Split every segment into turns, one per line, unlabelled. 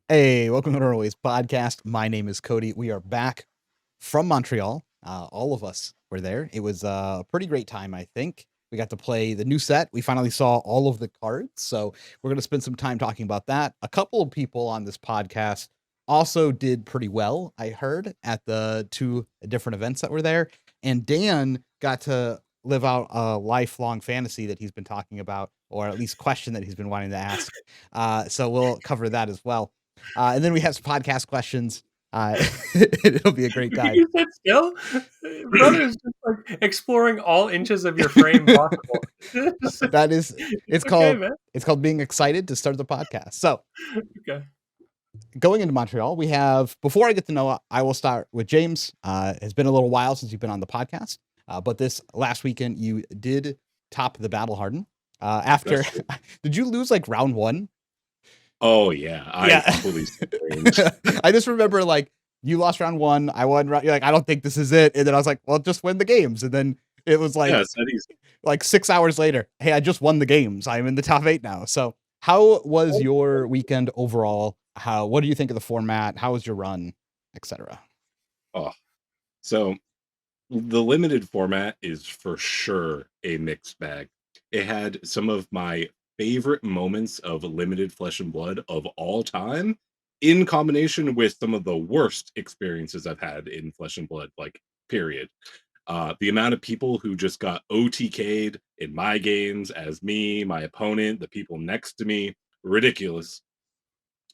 Hey, welcome to the Runaways podcast. My name is Cody. We are back from Montreal. All of us were there. It was a pretty great time, I think. We got to play the new set. We finally saw all of the cards. So we're going to spend some time talking about that. A couple of people on this podcast also did pretty well, I heard, at the two different events that were there. And Dan got to live out a lifelong fantasy that he's been talking about, or at least question that he's been wanting to ask. So we'll cover that as well. And then we have some podcast questions. It'll be a great
Can
time.
you sit still? Brother is just like exploring all inches of your frame possible.
That is, it's
okay,
called
man.
it's called being excited to start the podcast. So
Okay.
going into Montreal, we have, before I get to Noah, I will start with James. It's been a little while since you've been on the podcast, but this last weekend you did top the Battle Harden. After, did you lose like round one?
Oh yeah, I fully
I just remember like you lost round one, I won. You're like, I don't think this is it, and then I was like, well, just win the games, and then it was like, like 6 hours later, hey, I just won the games. I'm in the top 8 now. So, how was your weekend overall? What do you think of the format? How was your run, etc.?
Oh, so the limited format is for sure a mixed bag. It had some of my favorite moments of limited Flesh and Blood of all time, in combination with some of the worst experiences I've had in Flesh and Blood, like, period. The amount of people who just got OTK'd in my games as me, my opponent, the people next to me, ridiculous.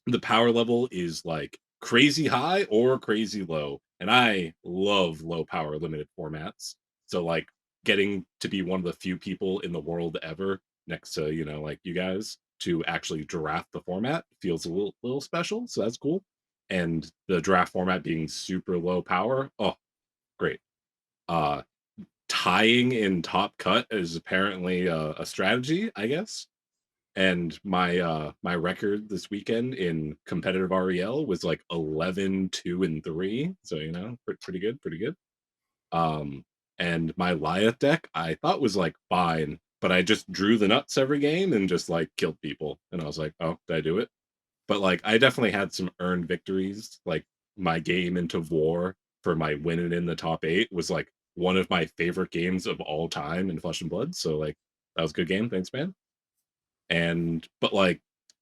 The power level is like crazy high or crazy low. And I love low power limited formats. So like getting to be one of the few people in the world ever next to, like you guys to actually draft the format feels a little special. So that's cool. And the draft format being super low power. Oh, great. Tying in top cut is apparently a strategy, I guess. And my record this weekend in competitive REL was like 11, 2, and 3. So pretty good. And my Liath deck I thought was like fine, but I just drew the nuts every game and just like killed people. And I was like, oh, did I do it? But like I definitely had some earned victories. Like my game into War for my winning in the top 8 was like one of my favorite games of all time in Flesh and Blood. So like that was a good game. Thanks, man. But like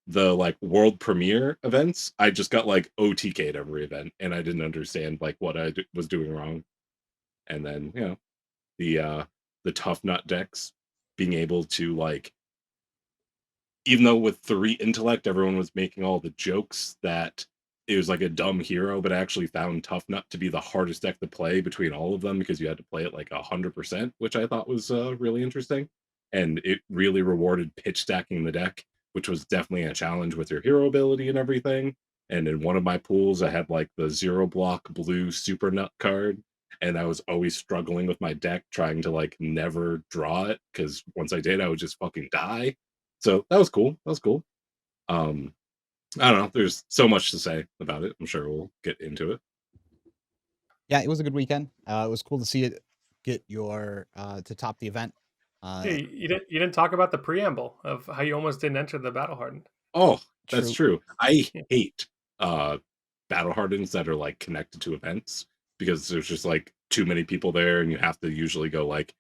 the like world premiere events, I just got like OTK'd every event and I didn't understand like what I was doing wrong. And then the Toughnut decks being able to like, even though with 3 intellect everyone was making all the jokes that it was like a dumb hero, but I actually found Toughnut to be the hardest deck to play between all of them because you had to play it like 100%, which I thought was really interesting. And it really rewarded pitch stacking the deck, which was definitely a challenge with your hero ability and everything. And in one of my pools, I had like the 0 block blue super nut card. And I was always struggling with my deck, trying to like never draw it because once I did, I would just fucking die. So that was cool. That was cool. I don't know. There's so much to say about it. I'm sure we'll get into it.
Yeah, it was a good weekend. It was cool to see it get your to top the event.
You didn't talk about the preamble of how you almost didn't enter the Battle Hardened.
Oh, that's true. I hate Battle Hardens that are like connected to events because there's just like too many people there and you have to usually go like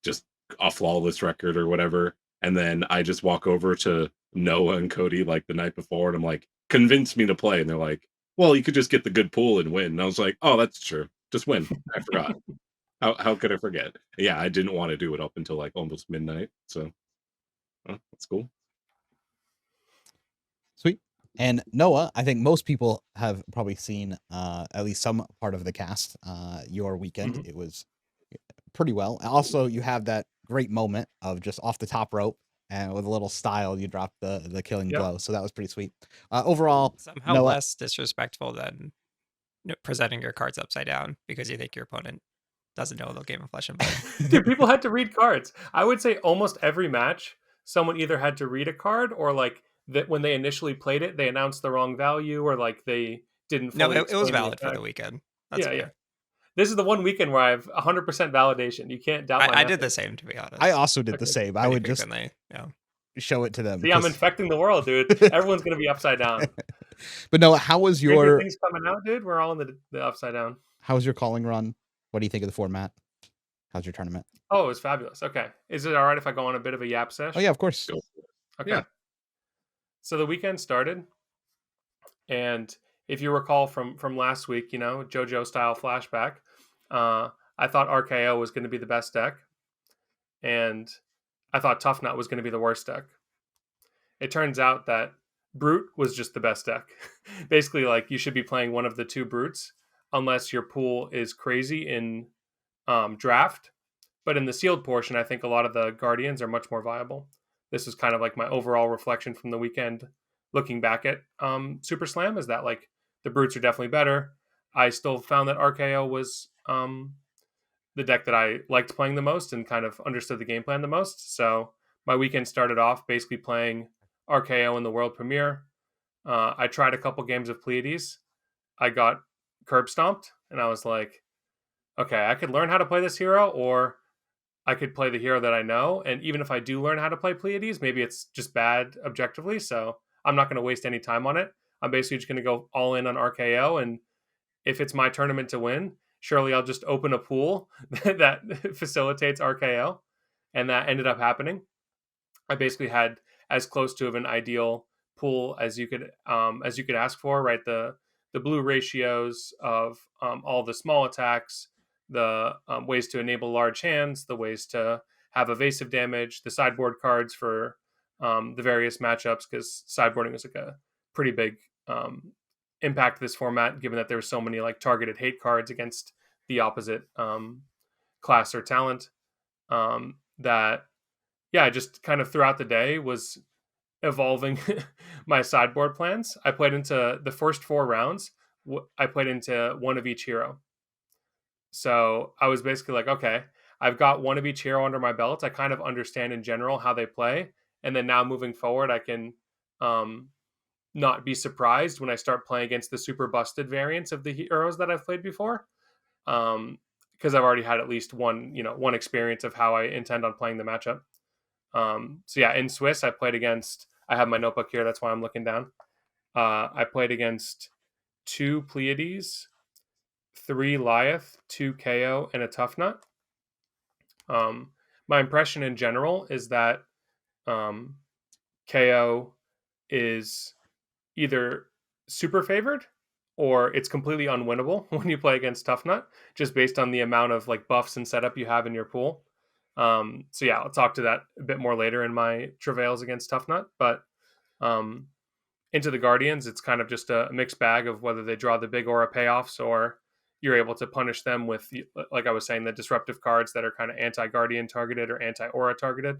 just a flawless record or whatever. And then I just walk over to Noah and Cody like the night before and I'm like, convince me to play. And they're like, well, you could just get the good pool and win. And I was like, oh, that's true. Just win. I forgot. How could I forget? Yeah, I didn't want to do it up until like almost midnight. So that's cool.
Sweet. And Noah, I think most people have probably seen at least some part of the cast your weekend.
Mm-hmm.
It was pretty well. Also, you have that great moment of just off the top rope and with a little style, you drop the killing blow. So that was pretty sweet. Overall,
somehow
Noah,
less disrespectful than presenting your cards upside down because you think your opponent doesn't know the game of Flesh and Blood.
Dude, people had to read cards. I would say almost every match, someone either had to read a card or like that when they initially played it, they announced the wrong value or like they didn't.
No, it was valid for the weekend.
That's yeah. This is the one weekend where I have 100% validation. You can't doubt my
I did the same, to be honest.
I also did the same. I would just
yeah.
show it to them.
See, I'm infecting the world, dude. Everyone's going to be upside down.
But no, how was
Stranger
your
Things coming out, dude? We're all in the upside down.
calling run? What do you think of the format? How's your tournament?
Oh, it was fabulous. Okay. Is it all right if I go on a bit of a yap sesh?
Oh yeah, of course.
Go for it.
Okay.
Yeah.
So the weekend started, and if you recall from last week, JoJo style flashback, I thought RKO was going to be the best deck, and I thought Toughnut was going to be the worst deck. It turns out that Brute was just the best deck. Basically, like, you should be playing one of the two Brutes, unless your pool is crazy in draft. But in the sealed portion, I think a lot of the Guardians are much more viable. This is kind of like my overall reflection from the weekend, looking back at Super Slam, is that, like, the Brutes are definitely better. I still found that RKO was the deck that I liked playing the most and kind of understood the game plan the most. So my weekend started off basically playing RKO in the World Premiere. I tried a couple games of Pleades. I got curb stomped, and I was like, okay, I could learn how to play this hero, or I could play the hero that I know. And even if I do learn how to play Pleiades, maybe it's just bad objectively. So I'm not going to waste any time on it. I'm basically just going to go all in on RKO. And if it's my tournament to win, surely I'll just open a pool that facilitates RKO. And that ended up happening. I basically had as close to an ideal pool as you could ask for, right? The blue ratios of all the small attacks, the ways to enable large hands, the ways to have evasive damage, the sideboard cards for the various matchups, because sideboarding is like a pretty big impact this format, given that there's so many like targeted hate cards against the opposite class or talent. That yeah, just kind of throughout the day was evolving my sideboard plans. I played into the first 4 rounds. I played into one of each hero. So I was basically like, okay, I've got one of each hero under my belt. I kind of understand in general how they play. And then now moving forward, I can not be surprised when I start playing against the super busted variants of the heroes that I've played before. Because I've already had at least one experience of how I intend on playing the matchup. So yeah, in Swiss, I have my notebook here. That's why I'm looking down. I played against 2 Pleiades, 3 Liath, 2 KO, and a Toughnut. My impression in general is that KO is either super favored or it's completely unwinnable when you play against Toughnut, just based on the amount of like buffs and setup you have in your pool. So yeah, I'll talk to that a bit more later in my travails against Toughnut. But into the Guardians, it's kind of just a mixed bag of whether they draw the big aura payoffs or you're able to punish them with, like I was saying, the disruptive cards that are kind of anti-Guardian targeted or anti-aura targeted.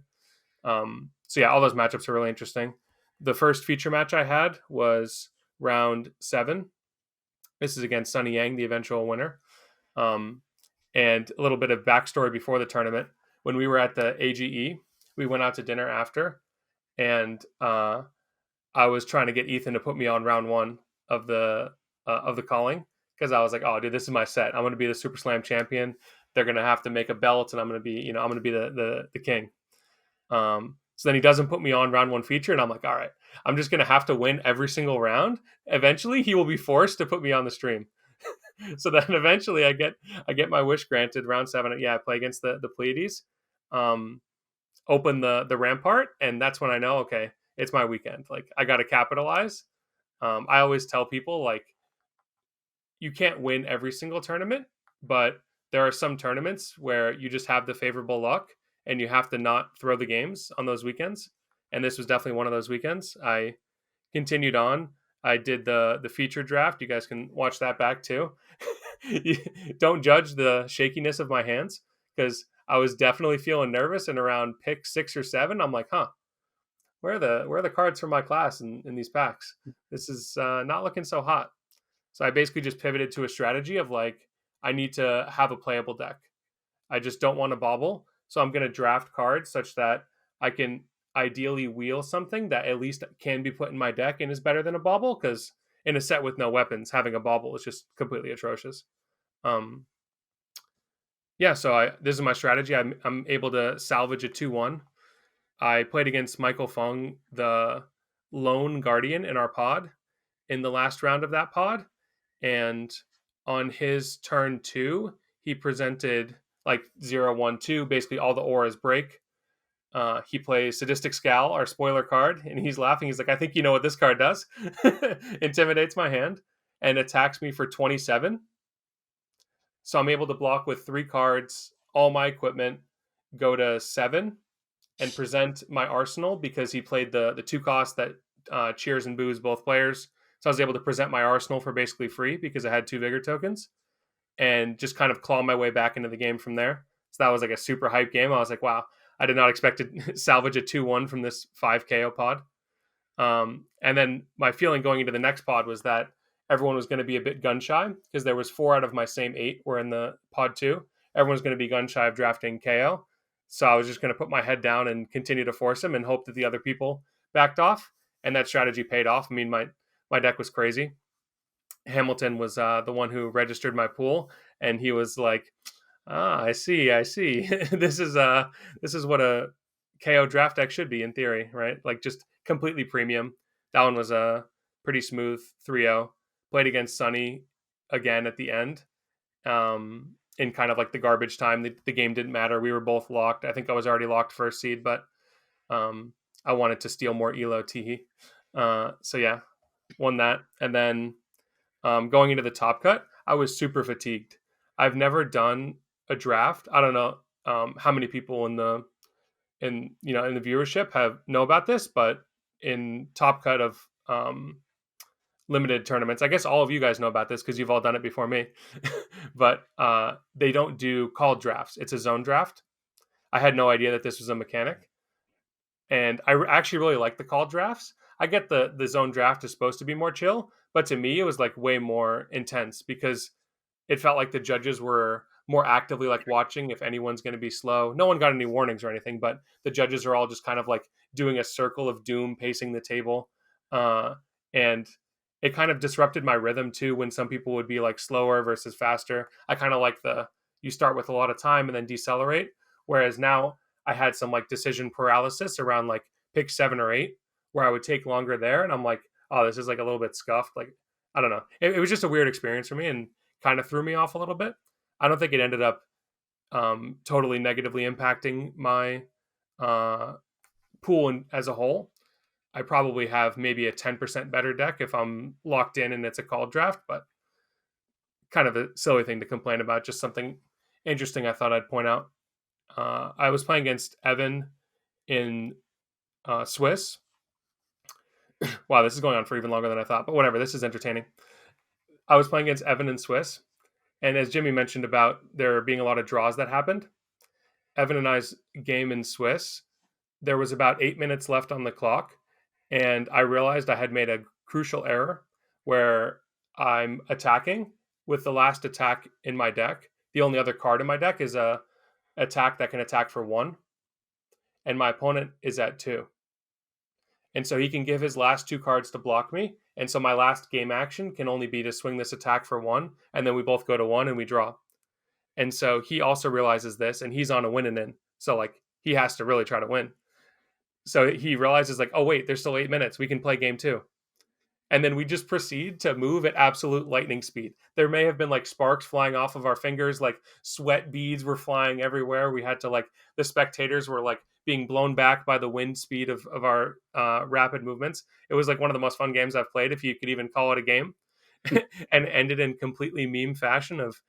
So yeah, all those matchups are really interesting. The first feature match I had was round 7. This is against Sunny Yang, the eventual winner. And a little bit of backstory before the tournament. When we were at the AGE, we went out to dinner after, and I was trying to get Ethan to put me on round 1 of the calling, because I was like, oh, dude, this is my set. I'm going to be the Super Slam champion. They're going to have to make a belt, and I'm going to be, the king. So then he doesn't put me on round 1 feature, and I'm like, all right, I'm just going to have to win every single round. Eventually, he will be forced to put me on the stream. So then eventually I get my wish granted. Round 7, I play against the Pleiades, open the Rampart, and that's when I know, okay, it's my weekend. Like, I got to capitalize. I always tell people, like, you can't win every single tournament, but there are some tournaments where you just have the favorable luck and you have to not throw the games on those weekends. And this was definitely one of those weekends. I continued on. I did the feature draft. You guys can watch that back too. Don't judge the shakiness of my hands, because I was definitely feeling nervous. And around pick 6 or 7, I'm like, where are the cards for my class in these packs? This is not looking so hot. So I basically just pivoted to a strategy of like, I need to have a playable deck. I just don't want to bobble. So I'm going to draft cards such that I can ideally wheel something that at least can be put in my deck and is better than a bauble, because in a set with no weapons, having a bauble is just completely atrocious. So this is my strategy. I'm able to salvage a 2-1. I played against Michael Fung, the lone Guardian in our pod, in the last round of that pod, and on his turn 2, he presented like 0, 1, 2. Basically, all the auras break. He plays Sadistic Scowl, our spoiler card, and he's laughing. He's like, I think you know what this card does. Intimidates my hand and attacks me for 27. So I'm able to block with 3 cards, all my equipment, go to 7, and present my arsenal because he played the 2 cost that cheers and boos both players. So I was able to present my arsenal for basically free because I had 2 vigor tokens and just kind of claw my way back into the game from there. So that was like a super hype game. I was like, wow, I did not expect to salvage a 2-1 from this 5 KO pod. And then my feeling going into the next pod was that everyone was going to be a bit gun shy because there was 4 out of my same 8 were in the pod 2. Everyone's going to be gun shy of drafting KO. So I was just going to put my head down and continue to force him and hope that the other people backed off. And that strategy paid off. I mean, my deck was crazy. Hamilton was the one who registered my pool, and he was like, I see. This is what a KO draft deck should be in theory, right? Like just completely premium. That one was a pretty smooth 3-0. Played against Sunny again at the end. In kind of like the garbage time. The game didn't matter. We were both locked. I think I was already locked first seed, but I wanted to steal more Elo Teehee. So yeah, won that. And then going into the top cut, I was super fatigued. I've never done a draft. I don't know how many people in the viewership know about this, but in top cut of limited tournaments, I guess all of you guys know about this because you've all done it before me. But they don't do called drafts. It's a zone draft. I had no idea that this was a mechanic, and I actually really like the called drafts. I get the zone draft is supposed to be more chill, but to me it was like way more intense because it felt like the judges were more actively like watching if anyone's going to be slow. No one got any warnings or anything, but the judges are all just kind of like doing a circle of doom, pacing the table. And it kind of disrupted my rhythm too when some people would be like slower versus faster. I kind of like you start with a lot of time and then decelerate. Whereas now I had some like decision paralysis around like pick 7 or 8 where I would take longer there. And I'm like, oh, this is like a little bit scuffed. Like, I don't know. It was just a weird experience for me and kind of threw me off a little bit. I don't think it ended up totally negatively impacting my pool as a whole. I probably have maybe a 10% better deck if I'm locked in and it's a called draft, but kind of a silly thing to complain about. Just something interesting I thought I'd point out. I was playing against Evan in Swiss. Wow, this is going on for even longer than I thought, but whatever. This is entertaining. I was playing against Evan in Swiss, and as Jimmy mentioned about there being a lot of draws that happened, Evan and I's game in Swiss, there was about 8 minutes left on the clock, and I realized I had made a crucial error where I'm attacking with the last attack in my deck. The only other card in my deck is a attack that can attack for 1, and my opponent is at 2. And so he can give his last 2 cards to block me. And so my last game action can only be to swing this attack for 1. And then we both go to 1 and we draw. And so he also realizes this and he's on a winning in. So like he has to really try to win. So he realizes like, oh wait, there's still 8 minutes. We can play game 2. And then we just proceed to move at absolute lightning speed. There may have been like sparks flying off of our fingers, like sweat beads were flying everywhere. We had to like, the spectators were like being blown back by the wind speed of our rapid movements. It was like one of the most fun games I've played, if you could even call it a game. And ended in completely meme fashion of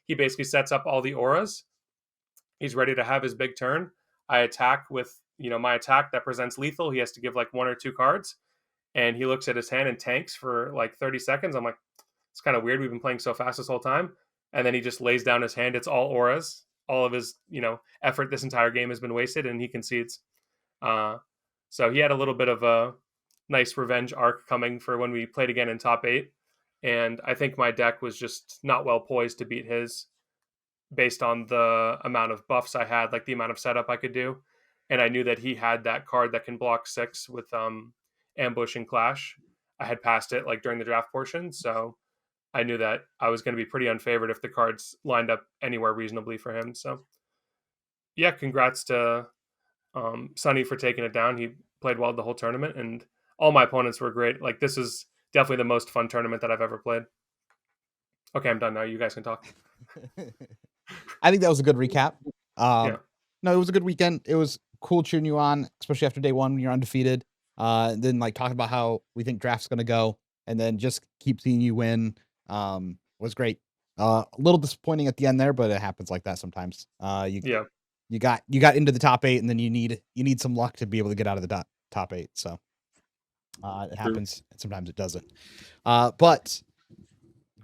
he basically sets up all the auras. He's ready to have his big turn. I attack with, my attack that presents lethal. He has to give like 1 or 2 cards. And he looks at his hand and tanks for like 30 seconds. I'm like, it's kind of weird. We've been playing so fast this whole time. And then he just lays down his hand. It's all auras. All of his, effort this entire game has been wasted, and he concedes. So he had a little bit of a nice revenge arc coming for when we played again in top 8. And I think my deck was just not well poised to beat his based on the amount of buffs I had, like the amount of setup I could do. And I knew that he had that card that can block 6 with ambush and clash. I had passed it like during the draft portion, so I knew that I was going to be pretty unfavored if the cards lined up anywhere reasonably for him. So yeah, congrats to Sonny for taking it down. He played well the whole tournament, and all my opponents were great. Like this is definitely the most fun tournament that I've ever played. Okay, I'm done now. You guys can talk.
I think that was a good recap.
Yeah.
No, it was a good weekend. It was cool cheering you on, especially after day one when you're undefeated. Then like talking about how we think draft's gonna go, and then just keep seeing you win. Was great. A little disappointing at the end there, but it happens like that sometimes.
Yeah.
You got into the top 8, and then you need some luck to be able to get out of the top 8. So it happens, and sometimes it doesn't. But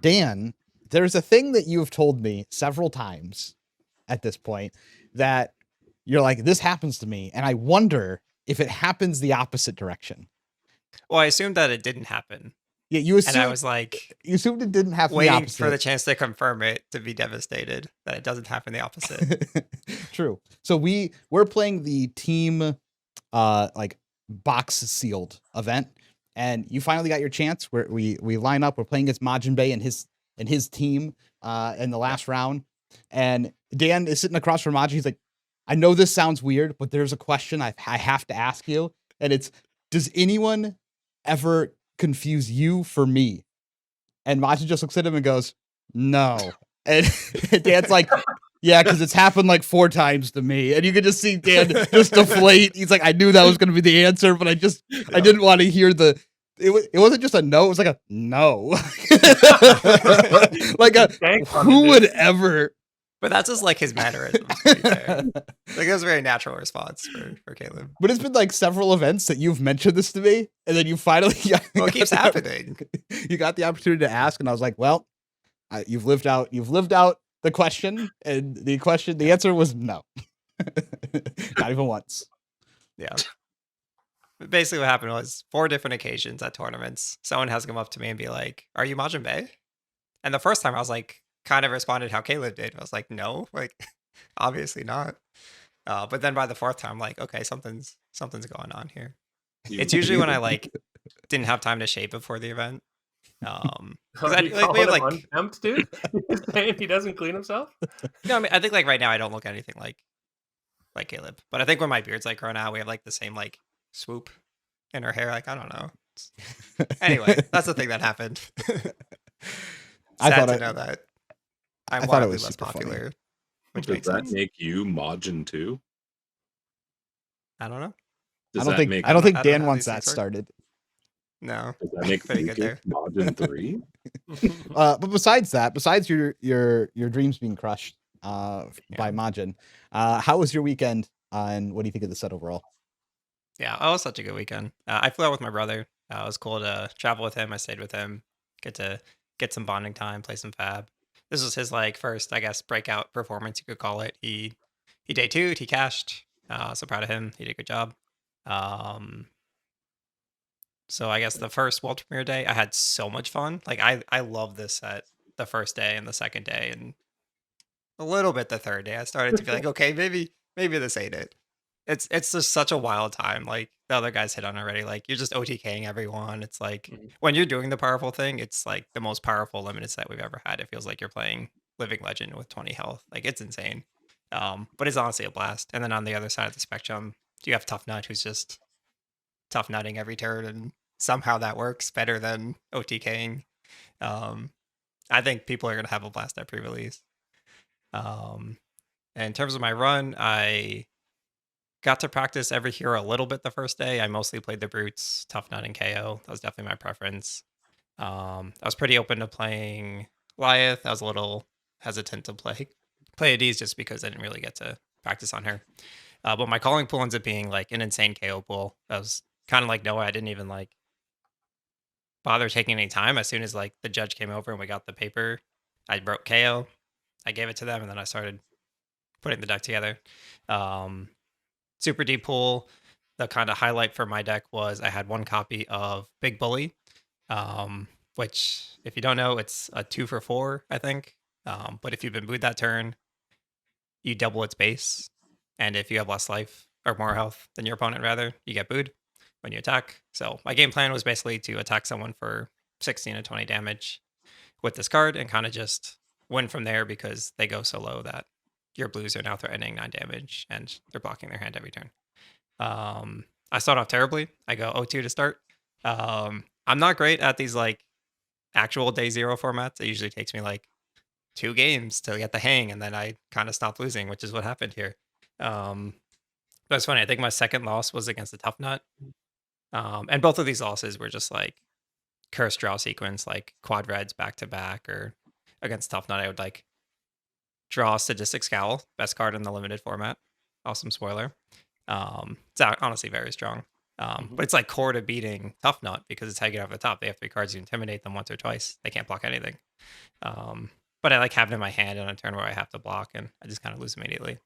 Dan, there's a thing that you've told me several times at this point that you're like, this happens to me, and I wonder if it happens the opposite direction.
Well, I assumed that it didn't happen.
Yeah, you
And I
assumed,
was like,
you assumed it didn't happen the
waiting
opposite.
for the chance to confirm it to be devastated that it doesn't happen the opposite.
True. So we're playing the team like box sealed event, and you finally got your chance where we line up. We're playing against Majin Bay and his team in the last round, and Dan is sitting across from Majin. He's like, I know this sounds weird, but there's a question I have to ask you, and it's, does anyone ever confuse you for me? And Majin just looks at him and goes, no. And Dan's like, yeah, because it's happened like 4 times to me. And you can just see Dan just deflate. He's like, I knew that was going to be the answer, but I didn't want to hear it wasn't just a no, it was like a no. Like who would ever?
But that's just like his mannerisms, to be fair. Like, it was a very natural response for Caleb.
But it's been like several events that you've mentioned this to me, and then you finally
Well, it keeps happening.
You got the opportunity to ask, and I was like, well, you've lived out the question, and the answer was no. Not even once.
Yeah. But basically what happened was 4 different occasions at tournaments, someone has come up to me and be like, are you Majin Bay? And the first time I was like, kind of responded how Caleb did. I was like, no, like, obviously not. But then by the 4th time, like, okay, something's going on here. It's usually when I like didn't have time to shave before the event.
We have like unkempt, dude. You're saying he doesn't clean himself?
No, I mean, I think like right now I don't look anything like Caleb, but I think when my beard's like grown out, we have like the same like swoop in our hair. Like, I don't know. Anyway, that's the thing that happened. Sad to know that I'm wildly less popular.
Which does that make you Majin too?
I don't know.
I don't think Dan wants that started.
No.
Does that make
pretty good there.
Majin 3?
But besides your dreams being crushed by Majin, how was your weekend, and what do you think of the set overall?
Yeah, it was such a good weekend. I flew out with my brother. It was cool to travel with him. I stayed with him, get some bonding time, play some FAB. This was his like first, I guess, breakout performance, you could call it. He day 2'd, he cashed. So proud of him. He did a good job. So I guess the first world premiere day, I had so much fun. Like I love this set the first day and the second day and a little bit the third day. I started to be like, okay, maybe this ain't it. It's just such a wild time. Like the other guys hit on already. Like you're just OTKing everyone. It's like when you're doing the powerful thing, it's like the most powerful limited set we've ever had. It feels like you're playing Living Legend with 20 health. Like it's insane. But it's honestly a blast. And then on the other side of the spectrum, you have Toughnut, who's just tough nutting every turn, and somehow that works better than OTKing. I think people are gonna have a blast at pre-release. And in terms of my run, I got to practice every hero a little bit the first day. I mostly played the brutes, Toughnut and KO. That was definitely my preference. I was pretty open to playing Liath. I was a little hesitant to play Pleades just because I didn't really get to practice on her. But my calling pool ends up being like an insane KO pool. I was kind of like Noah. I didn't even like bother taking any time. As soon as like the judge came over and we got the paper, I wrote KO. I gave it to them, and then I started putting the deck together. Super deep pool. The kind of highlight for my deck was I had 1 copy of Big Bully, which, if you don't know, it's a 2 for 4, I think. But if you've been booed that turn, you double its base. And if you have less life or more health than your opponent, rather, you get booed when you attack. So my game plan was basically to attack someone for 16 to 20 damage with this card and kind of just win from there because they go so low that your blues are now threatening 9 damage and they're blocking their hand every turn. I start off terribly. I go 0-2 to start. I'm not great at these like actual day zero formats. It usually takes me like 2 games to get the hang, and then I kind of stop losing, which is what happened here. But it's funny. I think my second loss was against the Toughnut, and both of these losses were just like curse draw sequence, like quad reds back to back, or against Toughnut, I would like draw Sadistic Scowl, best card in the limited format. Awesome spoiler. Honestly very strong. But it's like core to beating Toughnut because it's how you get off the top. They have 3 cards, you intimidate them once or twice. They can't block anything. But I like have it in my hand on a turn where I have to block, and I just kind of lose immediately.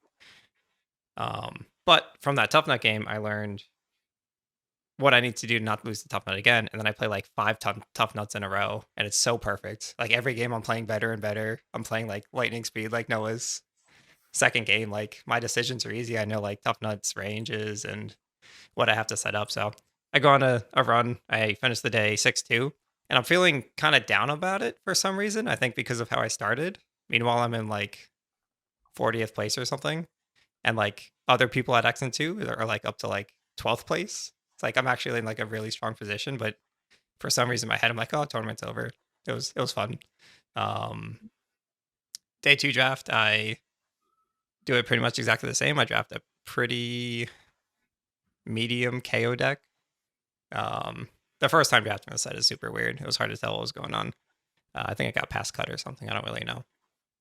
But from that Toughnut game, I learned what I need to do to not lose the Toughnut again. And then I play like 5 Toughnuts in a row, and it's so perfect. Like every game I'm playing better and better. I'm playing like lightning speed like Noah's. Second game, like my decisions are easy. I know like Toughnut's ranges and what I have to set up. So I go on a run. I finish the day 6-2, and I'm feeling kind of down about it for some reason. I think because of how I started. Meanwhile, I'm in like 40th place or something, and like other people at X and 2 are like up to like 12th place. It's like I'm actually in like a really strong position, but for some reason in my head I'm like, oh, tournament's over. It was fun. Day 2 draft, I do it pretty much exactly the same. I draft a pretty medium KO deck. The first time drafting the set is super weird. It was hard to tell what was going on. I think I got past cut or something. I don't really know.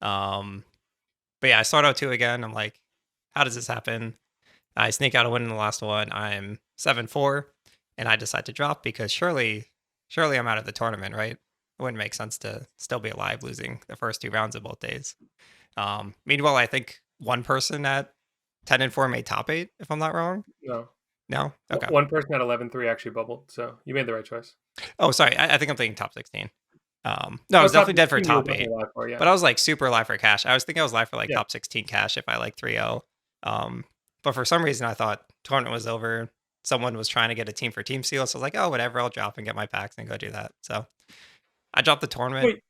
But yeah, I start out 2 again. I'm like, how does this happen? I sneak out a win in the last one. I'm 7-4, and I decide to drop because surely I'm out of the tournament, right? It wouldn't make sense to still be alive losing the first 2 rounds of both days. Meanwhile, I think one person at 10-4 made top 8, if I'm not wrong. No? Okay.
One person at 11-3 actually bubbled, so you made the right choice.
Oh, sorry. I think I'm thinking top 16. No, I was definitely dead for top 8. But I was like super alive for cash. I was thinking I was live for like top 16 cash if I like 3-0. But for some reason I thought tournament was over. Someone was trying to get a team for team seal. So I was like, oh, whatever, I'll drop and get my packs and go do that. So I dropped the tournament.
Wait,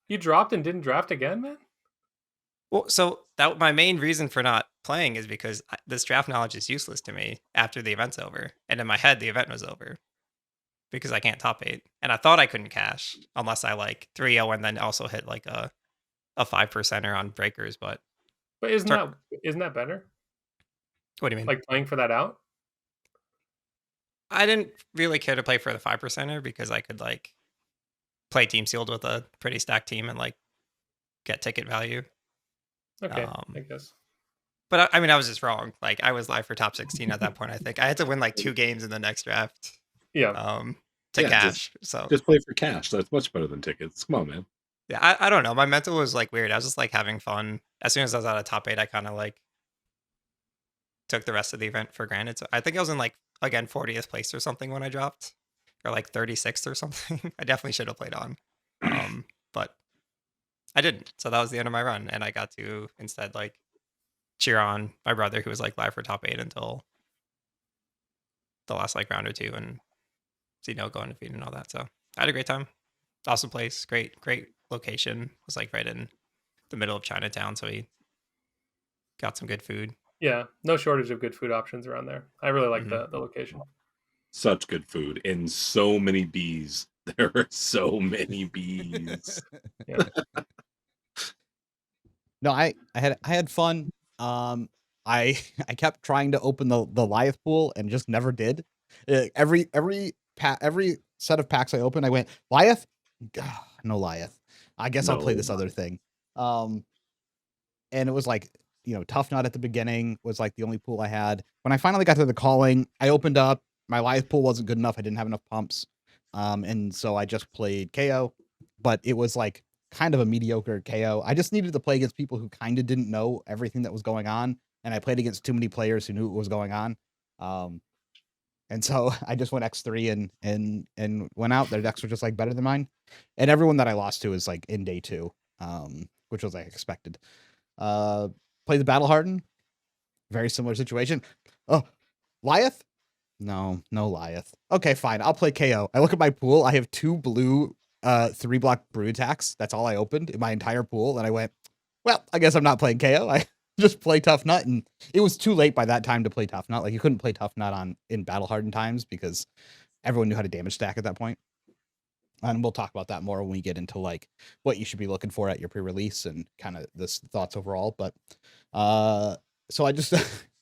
you dropped and didn't draft again, man?
Well, so that my main reason for not playing is because this draft knowledge is useless to me after the event's over. And in my head, the event was over because I can't top 8. And I thought I couldn't cash unless I like 3-0 and then also hit like a 5%er on breakers. But
isn't that better?
What do you mean?
Like playing for that out?
I didn't really care to play for the 5%er because I could like play team sealed with a pretty stacked team and like get ticket value.
Okay, I guess.
But I mean, I was just wrong. Like I was live for top 16 at that point. I think I had to win like 2 games in the next draft.
Yeah.
To cash. So
just play for cash. That's much better than tickets. Come on, man.
Yeah, I don't know. My mental was like weird. I was just like having fun. As soon as I was out of top 8, I kind of like took the rest of the event for granted. So I think I was in like again 40th place or something when I dropped, or like 36th or something. I definitely should have played on, but I didn't. So that was the end of my run, and I got to instead like cheer on my brother who was like live for top 8 until the last like round or 2, and go undefeated and all that. So I had a great time. Awesome place, great location. It was like right in the middle of Chinatown, so we got some good food.
Yeah, no shortage of good food options around there. I really like the location.
Such good food and so many bees. There are so many bees.
Yeah.
No, I had fun. I kept trying to open the Liath pool and just never did. Every set of packs I opened, I went Liath. No Liath. I guess I'll play this other thing. And it was like, Toughnut at the beginning was like the only pool I had. When I finally got to the calling, I opened up. My Liath pool wasn't good enough. I didn't have enough pumps. And so I just played KO, but it was like kind of a mediocre KO. I just needed to play against people who kind of didn't know everything that was going on. And I played against too many players who knew what was going on. And so I just went X3 and went out. Their decks were just like better than mine. And everyone that I lost to is like in day 2, which was like expected. Play the Battle Harden. Very similar situation. Oh, Liath? No Liath. Okay, fine. I'll play KO. I look at my pool. I have 2 blue 3-block brew attacks. That's all I opened in my entire pool. And I went, well, I guess I'm not playing KO. I just play Toughnut, and it was too late by that time to play Toughnut. Like you couldn't play Toughnut in Battle Hardened times because everyone knew how to damage stack at that point. And we'll talk about that more when we get into like what you should be looking for at your pre-release and kind of this thoughts overall. But so I just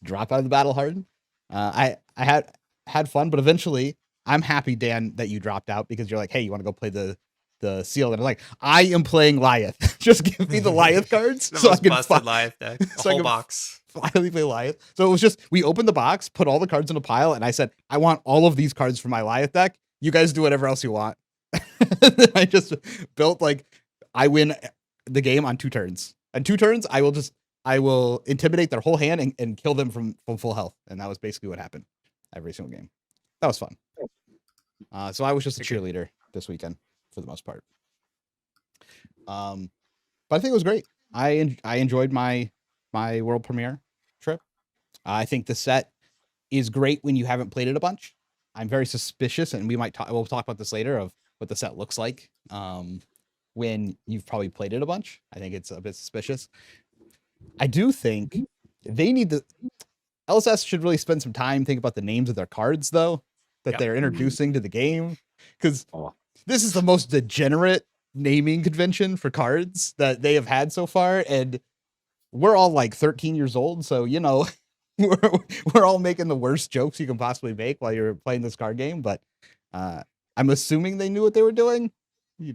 drop out of the battle hard. I had fun, but eventually I'm happy, Dan, that you dropped out because you're like, hey, you want to go play the seal? And I'm like, I am playing Liath. Just give me the Liath cards
The
so I
most
can
busted Liath deck. A
so I
whole
can
box.
finally play Liath. So it was just we opened the box, put all the cards in a pile, and I said, I want all of these cards for my Liath deck. You guys do whatever else you want. I just built like I win the game on 2 turns. On 2 turns, I will intimidate their whole hand and kill them from full health. And that was basically what happened every single game. That was fun. So I was just a cheerleader this weekend for the most part. But I think it was great. I enjoyed my world premiere trip. I think the set is great when you haven't played it a bunch. I'm very suspicious, and we'll talk about this later of what the set looks like when you've probably played it a bunch. I think it's a bit suspicious. I do think they need to. LSS should really spend some time thinking about the names of their cards, though, that they're introducing to the game, because this is the most degenerate naming convention for cards that they have had so far, and we're all like 13 years old, so you know. We're all making the worst jokes you can possibly make while you're playing this card game, but I'm assuming they knew what they were doing. You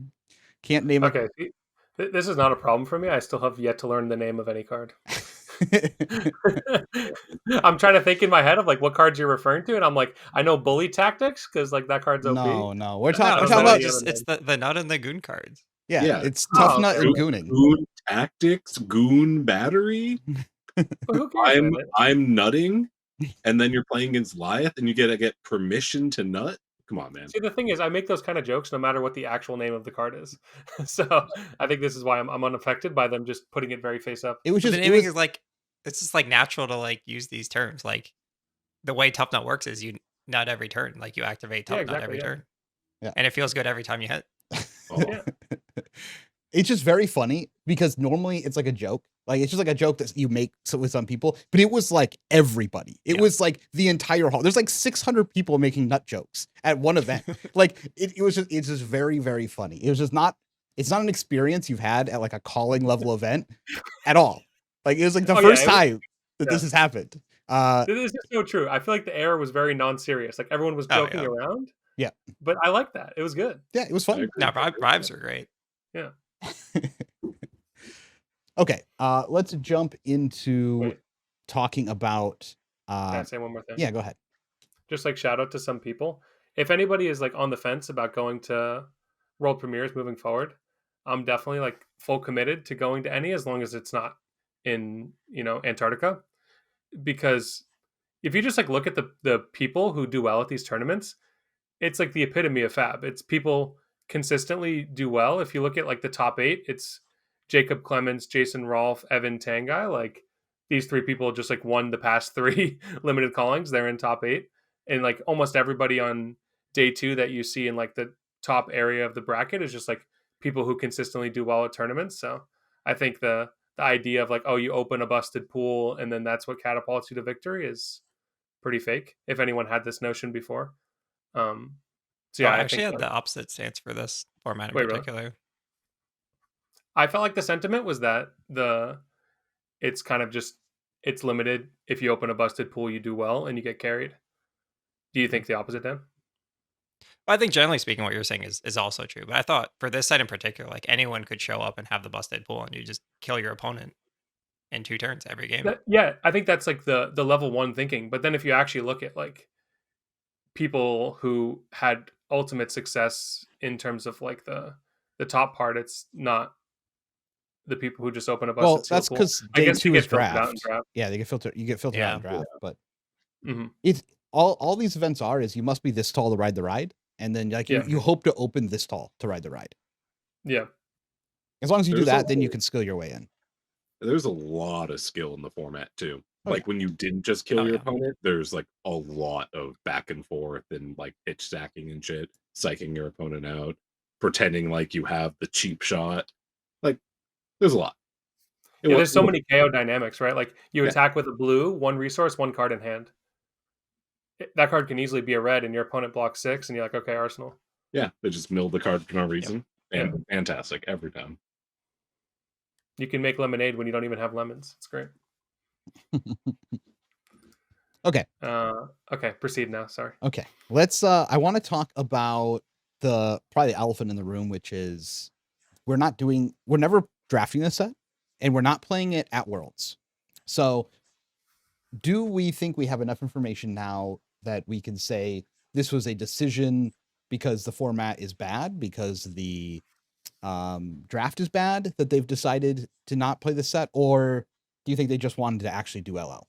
can't name
Okay, this is not a problem for me. I still have yet to learn the name of any card. I'm trying to think in my head of like what cards you're referring to, and I'm like, I know Bully Tactics because like that card's OP.
No, we're talking about
it's the Nut and the Goon cards.
Yeah, it's Toughnut and Gooning.
Goon Tactics, Goon Battery.
Well, who cares,
I'm nutting, and then you're playing against Liath, and you get permission to nut. Come on, man.
See, the thing is, I make those kind of jokes no matter what the actual name of the card is. So I think this is why I'm unaffected by them just putting it very face up.
It was just
the naming is like it's just like natural to like use these terms. Like the way Toughnut works is you nut every turn. Like you activate Toughnut every turn. Yeah, and it feels good every time you hit.
Yeah.
It's just very funny because normally it's like a joke. Like it's just like a joke that you make with some people, but it was like everybody. It was like the entire hall. There's like 600 people making nut jokes at one event. Like it's just very, very funny. It was just not. It's not an experience you've had at like a calling level event at all. Like it was like the first time that this has happened.
This is so true. I feel like the air was very non-serious. Like everyone was joking around.
Yeah,
but I like that. It was good.
Yeah, it was fun.
No, vibes are great.
Yeah.
Okay, let's jump into talking about.
Can I say one more thing?
Yeah, go ahead.
Just like shout out to some people. If anybody is like on the fence about going to world premieres moving forward, I'm definitely like full committed to going to any as long as it's not in Antarctica, because if you just like look at the people who do well at these tournaments, it's like the epitome of FAB. It's people consistently do well. If you look at like the top 8, it's Jacob Clemens, Jason Rolfe, Evan Tangai. Like these 3 people just like won the past 3 limited callings. They're in top 8, and like almost everybody on day 2 that you see in like the top area of the bracket is just like people who consistently do well at tournaments. So I think the idea of like, oh, you open a busted pool and then that's what catapults you to victory is pretty fake. If anyone had this notion before. So yeah,
I actually had the opposite stance for this format in particular.
Really? I felt like the sentiment was that it's kind of just, it's limited. If you open a busted pool, you do well and you get carried. Do you think the opposite, Dan?
I think generally speaking, what you're saying is also true. But I thought for this site in particular, like anyone could show up and have the busted pool and you just kill your opponent in 2 turns every game.
Yeah, I think that's like the level 1 thinking. But then if you actually look at like people who had ultimate success in terms of like the top part, it's not the people who just open a busted pool.
Well, that's because day 2 is draft. Yeah, they get filtered. You get filtered out in draft, but it's all these events is you must be this tall to ride the ride, and then like you hope to open this tall to ride the ride.
Yeah,
as long as you do that, then you can skill your way in.
There's a lot of skill in the format too. Like when you didn't just kill your opponent, there's like a lot of back and forth and like pitch stacking and shit, psyching your opponent out, pretending like you have the cheap shot. Like there's a lot.
There's so many KO dynamics, right? Like you attack with a blue, 1 resource, 1 card in hand. That card can easily be a red and your opponent blocks 6 and you're like, okay, Arsenal.
Yeah, they just milled the card for no reason.
Yeah.
And fantastic every time.
You can make lemonade when you don't even have lemons. It's great.
Okay.
Okay, proceed now. Sorry.
Okay. Let's I want to talk about probably the elephant in the room, which is we're never drafting this set and we're not playing it at Worlds. So do we think we have enough information now that we can say this was a decision because the format is bad, because the draft is bad, that they've decided to not play the set? Or do you think they just wanted to actually do LL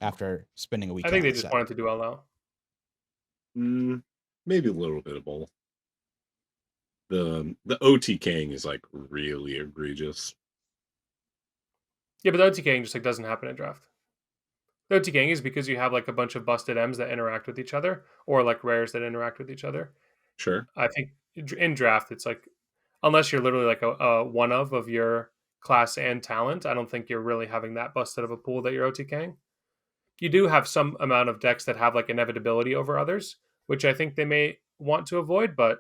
after spending a
I
weekend
think
on
they
the
just
set?
wanted to do LL.
Maybe a little bit of both. The OTKing is like really egregious.
Yeah, but the OTKing just like doesn't happen in draft. The OTKing is because you have like a bunch of busted M's that interact with each other, or like rares that interact with each other.
Sure.
I think in draft it's like, unless you're literally like a one of your class and talent, I don't think you're really having that busted of a pool that you're OTKing. You do have some amount of decks that have like inevitability over others, which I think they may want to avoid. But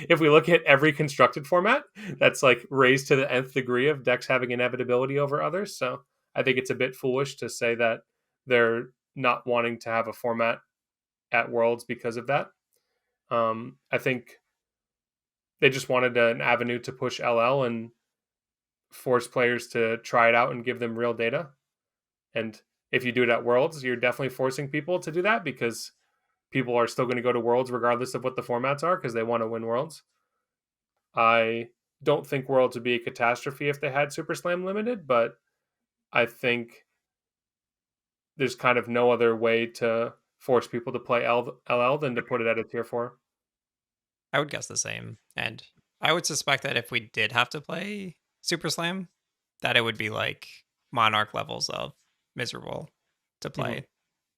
if we look at every constructed format, that's like raised to the nth degree of decks having inevitability over others. So I think it's a bit foolish to say that they're not wanting to have a format at Worlds because of that. I think they just wanted an avenue to push LL and force players to try it out and give them real data. And if you do it at Worlds, you're definitely forcing people to do that because people are still going to go to Worlds regardless of what the formats are because they want to win Worlds. I don't think Worlds would be a catastrophe if they had Super Slam Limited, but I think there's kind of no other way to force people to play LL than to put it at a tier 4.
I would guess the same. And I would suspect that if we did have to play Super Slam, that it would be like Monarch levels of miserable to play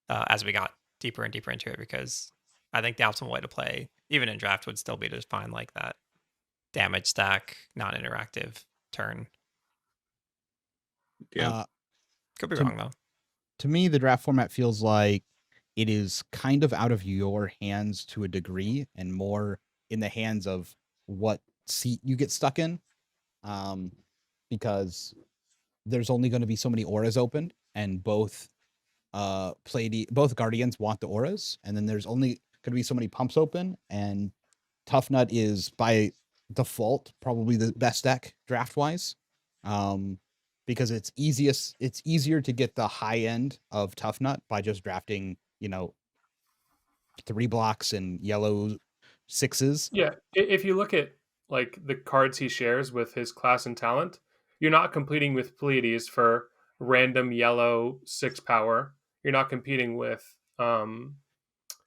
as we got deeper and deeper into it, because I think the optimal way to play, even in draft, would still be to find like that damage stack, non-interactive turn.
Yeah.
Could be wrong though.
To me, the draft format feels like it is kind of out of your hands to a degree and more in the hands of what seat you get stuck in. Because there's only going to be so many auras open, and both both Guardians want the auras, and then there's only going to be so many pumps open, and Toughnut is by default probably the best deck draft wise. Because it's easier to get the high end of Toughnut by just drafting, 3 blocks and yellow 6s.
Yeah, if you look at like the cards he shares with his class and talent, you're not competing with Pleades for random yellow 6 power. You're not competing with KO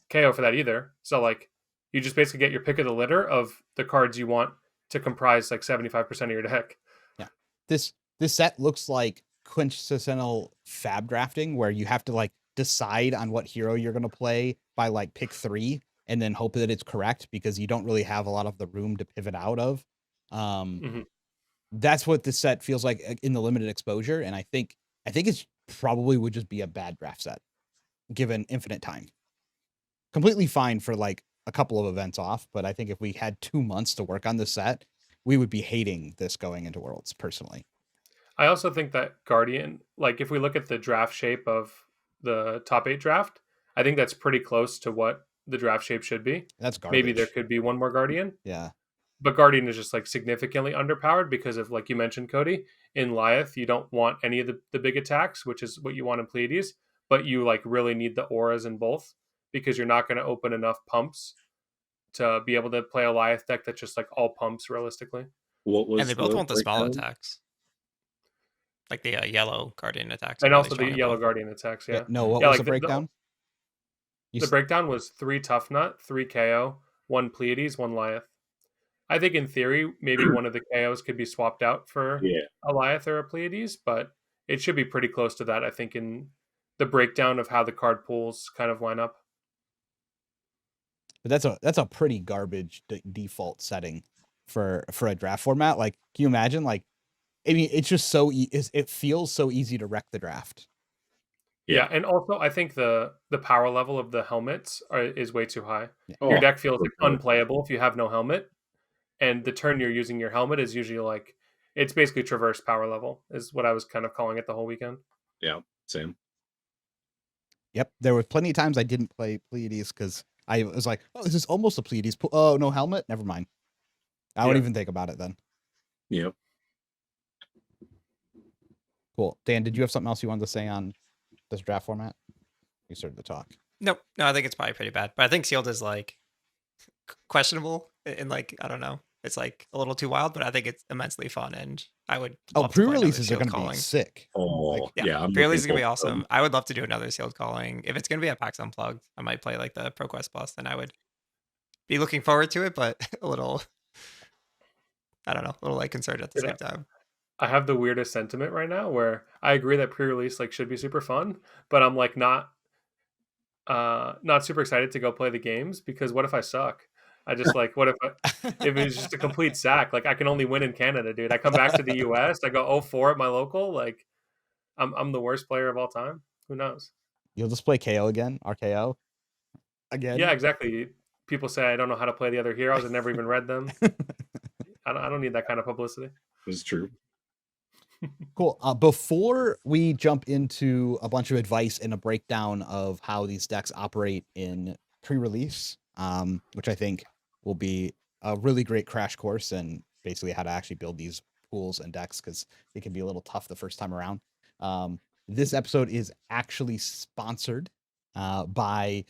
for that either. So like you just basically get your pick of the litter of the cards you want to comprise like 75% of your deck.
Yeah. This set looks like quintessential FAB drafting, where you have to like decide on what hero you're going to play by like pick 3 and then hope that it's correct, because you don't really have a lot of the room to pivot out of. That's what this set feels like in the limited exposure, and I think it's probably would just be a bad draft set given infinite time. Completely fine for like a couple of events off, but I think if we had 2 months to work on the set, we would be hating this going into Worlds personally.
I also think that Guardian, like if we look at the draft shape of the top 8 draft, I think that's pretty close to what the draft shape should be.
That's garbage.
Maybe there could be one more Guardian.
Yeah.
But Guardian is just like significantly underpowered because of, like you mentioned, Cody, in Liath, you don't want any of the big attacks, which is what you want in Pleades, but you like really need the auras in both because you're not going to open enough pumps to be able to play a Liath deck that's just like all pumps realistically.
And they both want the small
breakdown?
attacks. Like the yellow Guardian attacks.
And
are really
also the
strong in
yellow
both.
Guardian attacks, yeah.
No, what
Yeah,
was
like
the breakdown?
The breakdown was 3 Toughnut, 3 KO, 1 Pleiades, 1 Liath. I think in theory, maybe one of the KOs could be swapped out for
Yeah.
a Liath or a Pleiades, but it should be pretty close to that, I think, in the breakdown of how the card pools kind of line up.
But that's a pretty garbage default setting for a draft format. Like, can you imagine? Like, I mean, it's just it feels so easy to wreck the draft.
Yeah, and also I think the power level of the helmets is way too high. Your
Oh,
deck feels
for
like
sure.
unplayable if you have no helmet, and the turn you're using your helmet is usually like it's basically traverse power level is what I was kind of calling it the whole weekend.
Yeah, same.
Yep, there were plenty of times I didn't play Pleades because I was like, "Oh, this is almost a Pleades. Oh, no helmet. Never mind. I wouldn't
Yeah.
even think about it then."
Yep.
Cool. Dan, did you have something else you wanted to say on this draft format? You started to talk.
Nope. No, I think it's probably pretty bad. But I think sealed is like questionable and like I don't know. It's like a little too wild, but I think it's immensely fun and I would
Oh,
love to play another
pre-releases are
sealed
going to be
calling.
sick.
Oh,
Like,
Yeah,
I'm
pre-release is
looking
gonna be
forward to them.
awesome. I would love to do another sealed calling. If it's gonna be at PAX Unplugged, I might play like the ProQuest Plus, then I would be looking forward to it, but a little I don't know, a little like concerned at the
Yeah.
same time.
I have the weirdest sentiment right now where I agree that pre-release like should be super fun, but I'm like not super excited to go play the games because what if I suck? I just like what if it's just a complete sack? Like I can only win in Canada, dude. I come back to the US, I go 0-4 at my local, like I'm the worst player of all time. Who knows?
You'll just play KO again, RKO
Yeah,
again.
exactly. People say I don't know how to play the other heroes. I never even read them. I don't need that kind of publicity.
It's true.
Cool. Before we jump into a bunch of advice and a breakdown of how these decks operate in pre-release, which I think will be a really great crash course and basically how to actually build these pools and decks because it can be a little tough the first time around. This episode is actually sponsored by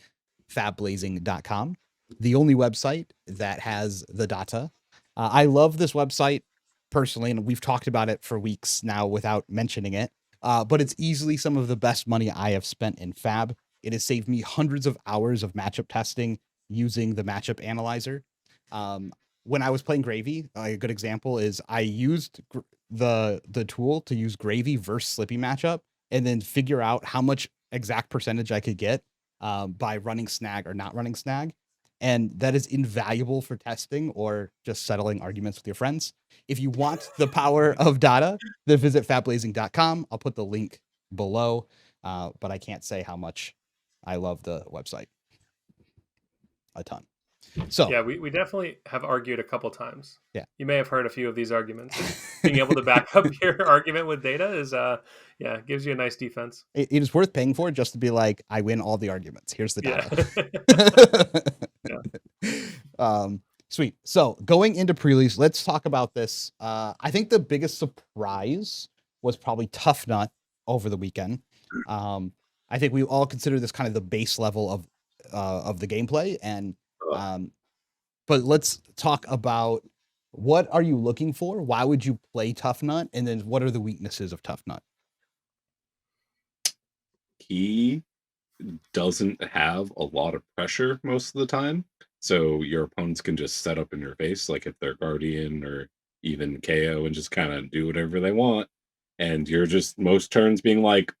FabBlazing.com, the only website that has the data. I love this website personally, and we've talked about it for weeks now without mentioning it. But it's easily some of the best money I have spent in Fab. It has saved me hundreds of hours of matchup testing using the matchup analyzer. When I was playing Gravy, a good example is I used the tool to use Gravy versus Slippy matchup and then figure out how much exact percentage I could get by running Snag or not running Snag. And that is invaluable for testing or just settling arguments with your friends. If you want the power of data, then visit fabblazing.com. I'll put the link below, but I can't say how much I love the website. A ton. So
Yeah, we definitely have argued a couple times.
Yeah.
You may have heard a few of these arguments. Being able to back up your argument with data is gives you a nice defense.
it is worth paying for just to be like, I win all the arguments. Here's the
Yeah.
data. Sweet. So going into pre-release, let's talk about this. I think the biggest surprise was probably Toughnut over the weekend. I think we all consider this kind of the base level of the gameplay, and but let's talk about what are you looking for? Why would you play Toughnut? And then what are the weaknesses of Toughnut?
He doesn't have a lot of pressure most of the time. So your opponents can just set up in your face, like if they're Guardian or even KO, and just kind of do whatever they want. And you're just most turns being like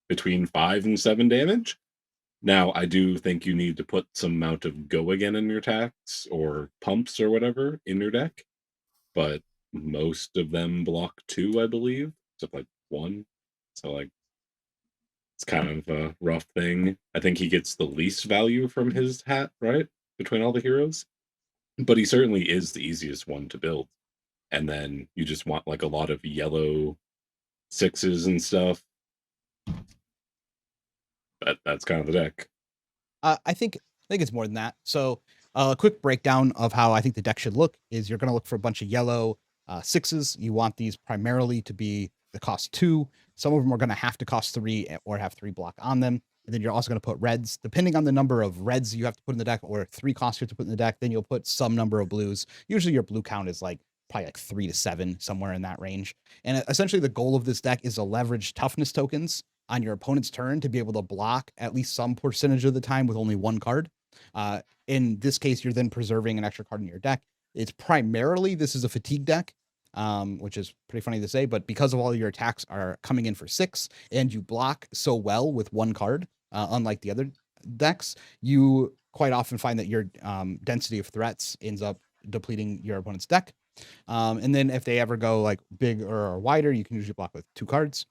between 5 and 7 damage. Now, I do think you need to put some amount of go again in your attacks or pumps or whatever in your deck. But most of them block 2, I believe, except like 1. So like it's kind of a rough thing. I think he gets the least value from his hat, right? Between all the heroes. But he certainly is the easiest one to build. And then you just want like a lot of yellow 6s and stuff. That's kind of the deck.
I think it's more than that. So a quick breakdown of how I think the deck should look is you're going to look for a bunch of yellow 6s. You want these primarily to be the cost 2. Some of them are going to have to cost 3 or have 3 block on them. And then you're also going to put reds, depending on the number of reds you have to put in the deck, or 3 costs you have to put in the deck. Then you'll put some number of blues. Usually your blue count is like probably like 3 to 7, somewhere in that range. And essentially the goal of this deck is to leverage toughness tokens on your opponent's turn to be able to block at least some percentage of the time with only 1 card. In this case, you're then preserving an extra card in your deck. It's primarily, this is a fatigue deck, which is pretty funny to say, but because of all your attacks are coming in for 6 and you block so well with 1 card, unlike the other decks, you quite often find that your density of threats ends up depleting your opponent's deck. And then if they ever go like big or wider, you can usually block with 2 cards.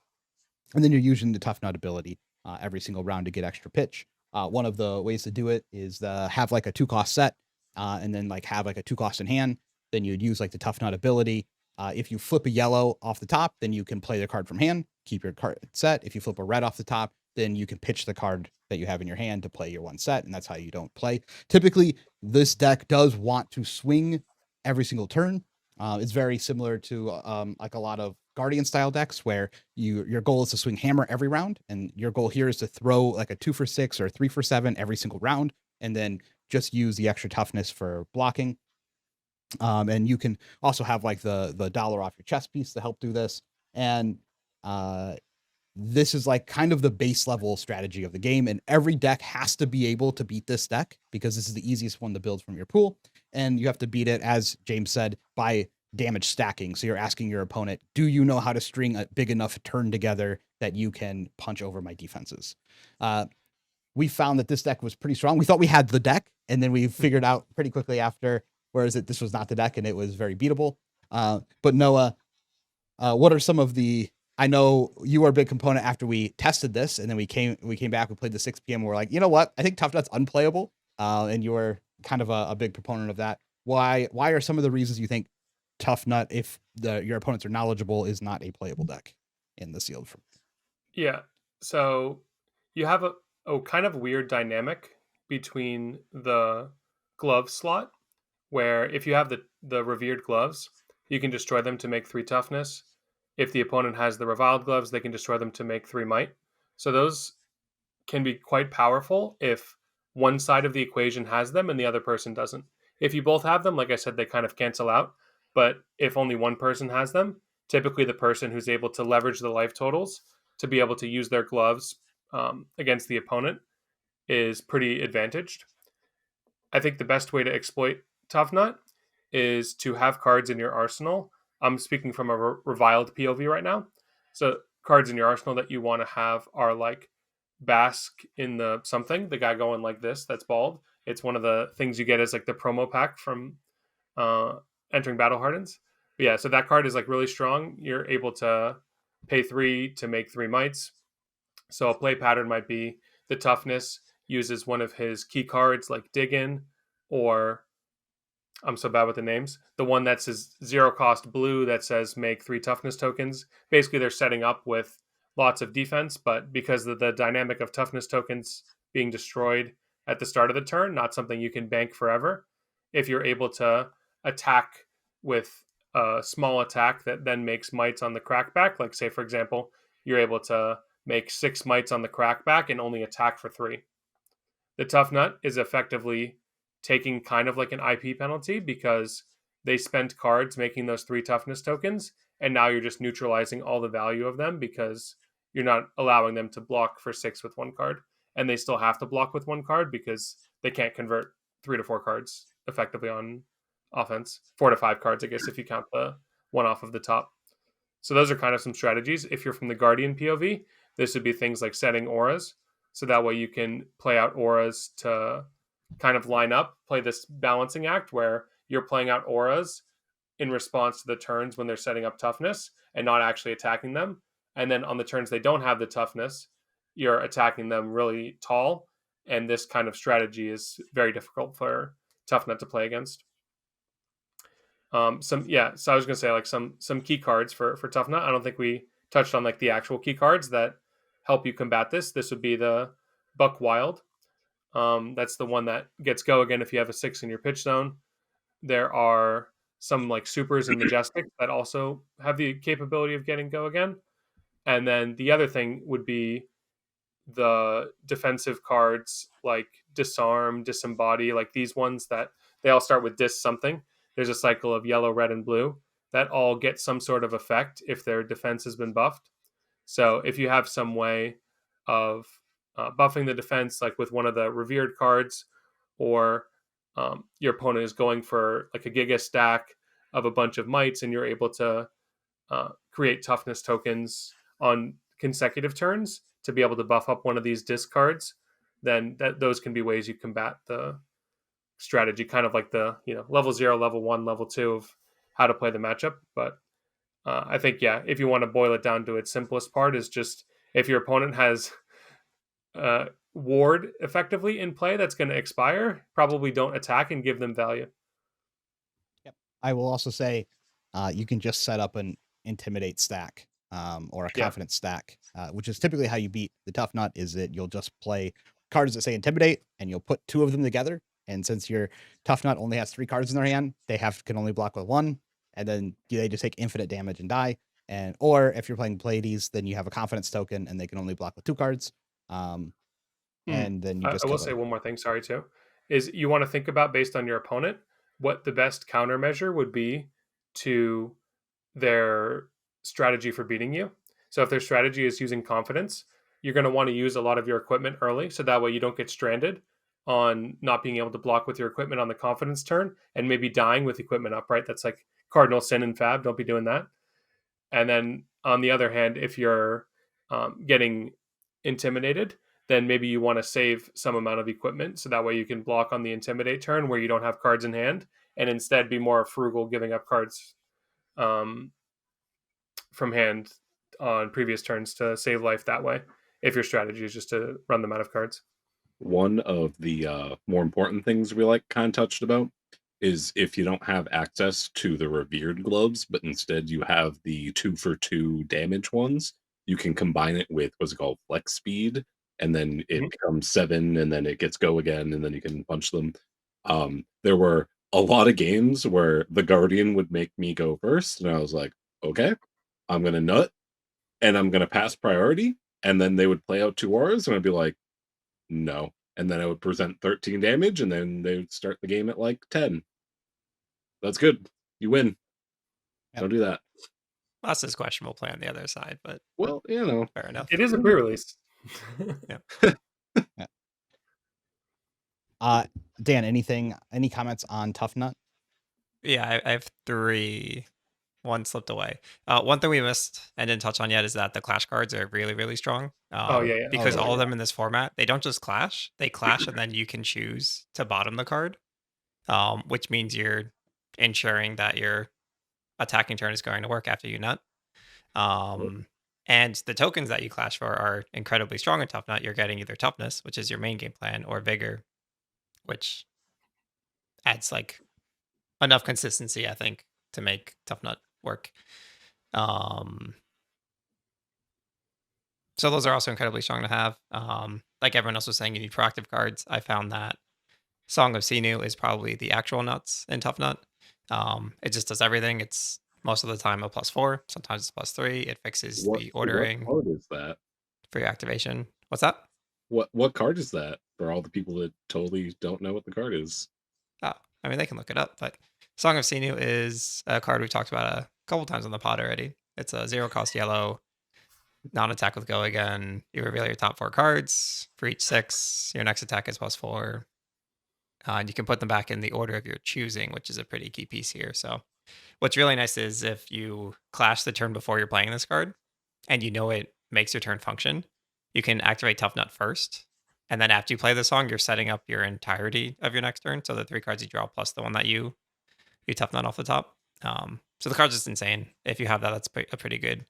And then you're using the Toughnut ability every single round to get extra pitch. One of the ways to do it is have like a 2-cost set, and then like have like a 2-cost in hand. Then you'd use like the Toughnut ability. If you flip a yellow off the top, then you can play the card from hand, keep your card set. If you flip a red off the top, then you can pitch the card that you have in your hand to play your one set, and that's how you don't play. Typically, this deck does want to swing every single turn. It's very similar to like a lot of Guardian style decks where your goal is to swing hammer every round, and your goal here is to throw like a 2 for 6 or 3 for 7 every single round, and then just use the extra toughness for blocking. And you can also have like the dollar off your chest piece to help do this. And this is like kind of the base level strategy of the game, and every deck has to be able to beat this deck because this is the easiest one to build from your pool, and you have to beat it, as James said, by damage stacking. So you're asking your opponent, do you know how to string a big enough turn together that you can punch over my defenses? We found that this deck was pretty strong. We thought we had the deck, and then we figured out pretty quickly after, whereas this was not the deck and it was very beatable. But Noah, what are some of the, I know you were a big component after we tested this, and then we came back, we played the 6 p.m. and we're like, you know what? I think Toughnut's unplayable. And you were kind of a big proponent of that. Why are some of the reasons you think Toughnut, if your opponents are knowledgeable, is not a playable deck in the sealed?
Yeah. So you have a kind of weird dynamic between the glove slot, where if you have the revered gloves, you can destroy them to make 3 toughness. If the opponent has the reviled gloves, they can destroy them to make 3 might. So those can be quite powerful if one side of the equation has them and the other person doesn't. If you both have them, like I said, they kind of cancel out. But if only one person has them, typically the person who's able to leverage the life totals to be able to use their gloves against the opponent is pretty advantaged. I think the best way to exploit Toughnut is to have cards in your arsenal. I'm speaking from a reviled POV right now. So cards in your arsenal that you want to have are like Bask in the something, the guy going like this, that's bald. It's one of the things you get as like the promo pack from entering Battle Hardens. But yeah, so that card is like really strong. You're able to pay 3 to make 3 mites. So a play pattern might be the toughness uses one of his key cards like Dig In, or I'm so bad with the names. The one that says 0 cost blue that says make 3 toughness tokens. Basically, they're setting up with lots of defense, but because of the dynamic of toughness tokens being destroyed at the start of the turn, not something you can bank forever. If you're able to attack with a small attack that then makes mites on the crackback, like say, for example, you're able to make 6 mites on the crackback and only attack for 3. The Toughnut is effectively taking kind of like an IP penalty because they spent cards making those 3 toughness tokens, and now you're just neutralizing all the value of them because you're not allowing them to block for 6 with 1 card, and they still have to block with 1 card because they can't convert 3 to 4 cards effectively on offense. 4 to 5 cards, I guess, if you count the one off of the top. So those are kind of some strategies. If you're from the Guardian POV, this would be things like setting auras. So that way you can play out auras to kind of line up, play this balancing act where you're playing out auras in response to the turns when they're setting up toughness and not actually attacking them. And then on the turns they don't have the toughness, you're attacking them really tall. And this kind of strategy is very difficult for Toughnut to play against. So I was gonna say like some key cards for Toughnut. I don't think we touched on like the actual key cards that help you combat this. This would be the Buck Wild. That's the one that gets go again if you have a 6 in your pitch zone. There are some like supers and majestics that also have the capability of getting go again. And then the other thing would be the defensive cards like Disarm, Disembody, like these ones that they all start with dis something. There's a cycle of yellow, red, and blue that all get some sort of effect if their defense has been buffed. So if you have some way of buffing the defense, like with one of the revered cards, or your opponent is going for like a giga stack of a bunch of mites and you're able to create toughness tokens on consecutive turns to be able to buff up one of these discards, then those can be ways you combat the strategy, kind of like the level 0, level 1, level 2 of how to play the matchup. But I think if you want to boil it down to its simplest part, is just if your opponent has ward effectively in play that's going to expire, probably don't attack and give them value.
Yep. I will also say you can just set up an intimidate stack or a
Yeah.
confidence stack, which is typically how you beat the Toughnut. Is that you'll just play cards that say intimidate, and you'll put 2 of them together. And since your Toughnut only has 3 cards in their hand, they can only block with 1, and then they just take infinite damage and die. And or if you're playing Pleades, then you have a confidence token, and they can only block with 2 cards. And then you just
I will
kill
say
them.
one more thing, sorry too, is you want to think about based on your opponent what the best countermeasure would be to their strategy for beating you. So if their strategy is using confidence, you're going to want to use a lot of your equipment early, so that way you don't get stranded on not being able to block with your equipment on the confidence turn and maybe dying with equipment up, right? That's like cardinal sin in FAB. Don't be doing that. And then on the other hand, if you're getting intimidated, then maybe you want to save some amount of equipment so that way you can block on the intimidate turn where you don't have cards in hand, and instead be more frugal giving up cards from hand on previous turns to save life that way, if your strategy is just to run them out of cards.
One of the more important things we like kind of touched about is if you don't have access to the revered gloves, but instead you have the 2-for-2 damage ones, you can combine it with what's it called flex speed, and then it becomes 7, and then it gets go again, and then you can punch them. There were a lot of games where the Guardian would make me go first, and I was like, okay, I'm gonna nut, and I'm gonna pass priority, and then they would play out 2 auras, and I'd be like, no. And then I would present 13 damage, and then they would start the game at like 10. That's good. You win.
Yep.
Don't do that.
That's his questionable play on the other side, but
Well, you know.
fair enough.
It is a pre-release.
Dan, any comments on Toughnut?
Yeah, I have 3. One slipped away. One thing we missed and didn't touch on yet is that the clash cards are really, really strong.
Yeah.
Because
Oh,
all of
yeah.
them in this format, they don't just clash. They clash, and then you can choose to bottom the card, which means you're ensuring that your attacking turn is going to work after you nut. And the tokens that you clash for are incredibly strong in Toughnut. You're getting either Toughness, which is your main game plan, or Vigor, which adds like enough consistency, I think, to make Toughnut work. So those are also incredibly strong to have. Like everyone else was saying, you need proactive cards. I found that Song of Sinew is probably the actual nuts in Toughnut. It just does everything. It's most of the time a +4. Sometimes it's +3. It fixes the ordering
What card is that?
for your activation. What's that?
What card is that for all the people that totally don't know what the card is?
Oh, I mean, they can look it up, but Song of Sinew is a card we've talked about a couple times on the pod already. It's a 0-cost yellow, non-attack with go again. You reveal your top 4 cards for each 6. Your next attack is +4. And you can put them back in the order of your choosing, which is a pretty key piece here. So what's really nice is if you clash the turn before you're playing this card and you know it makes your turn function, you can activate Toughnut first. And then after you play the song, you're setting up your entirety of your next turn. So the 3 cards you draw plus the one that you Toughnut off the top. So the card's just insane. If you have that, that's a pretty good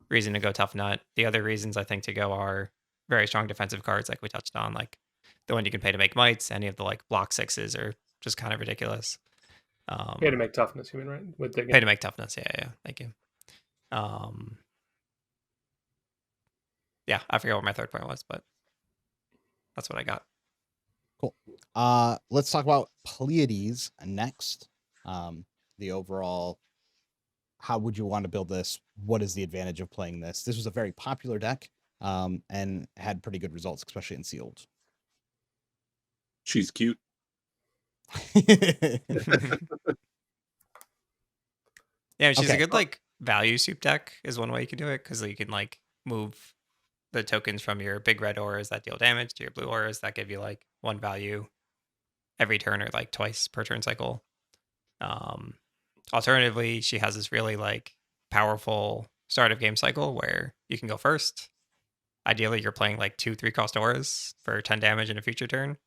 reason to go Toughnut. The other reasons I think to go are very strong defensive cards, like we touched on, like the one you can pay to make mites. Any of the like block 6s are just kind of ridiculous.
Pay to make toughness, you mean, right? With digging.
Pay to make toughness. Yeah. Thank you. Yeah, I forget what my third point was, but that's what I got.
Cool. Let's talk about Pleades next. The overall, how would you want to build this? What is the advantage of playing this? This was a very popular deck, and had pretty good results, especially in sealed.
She's cute.
Yeah, she's a
Okay.
good like value soup deck is one way you can do it, because you can like move the tokens from your big red auras that deal damage to your blue auras that give you like 1 value every turn or like twice per turn cycle. Alternatively, she has this really like powerful start of game cycle where you can go first. Ideally, you're playing like 2 3-cost auras for 10 damage in a future turn.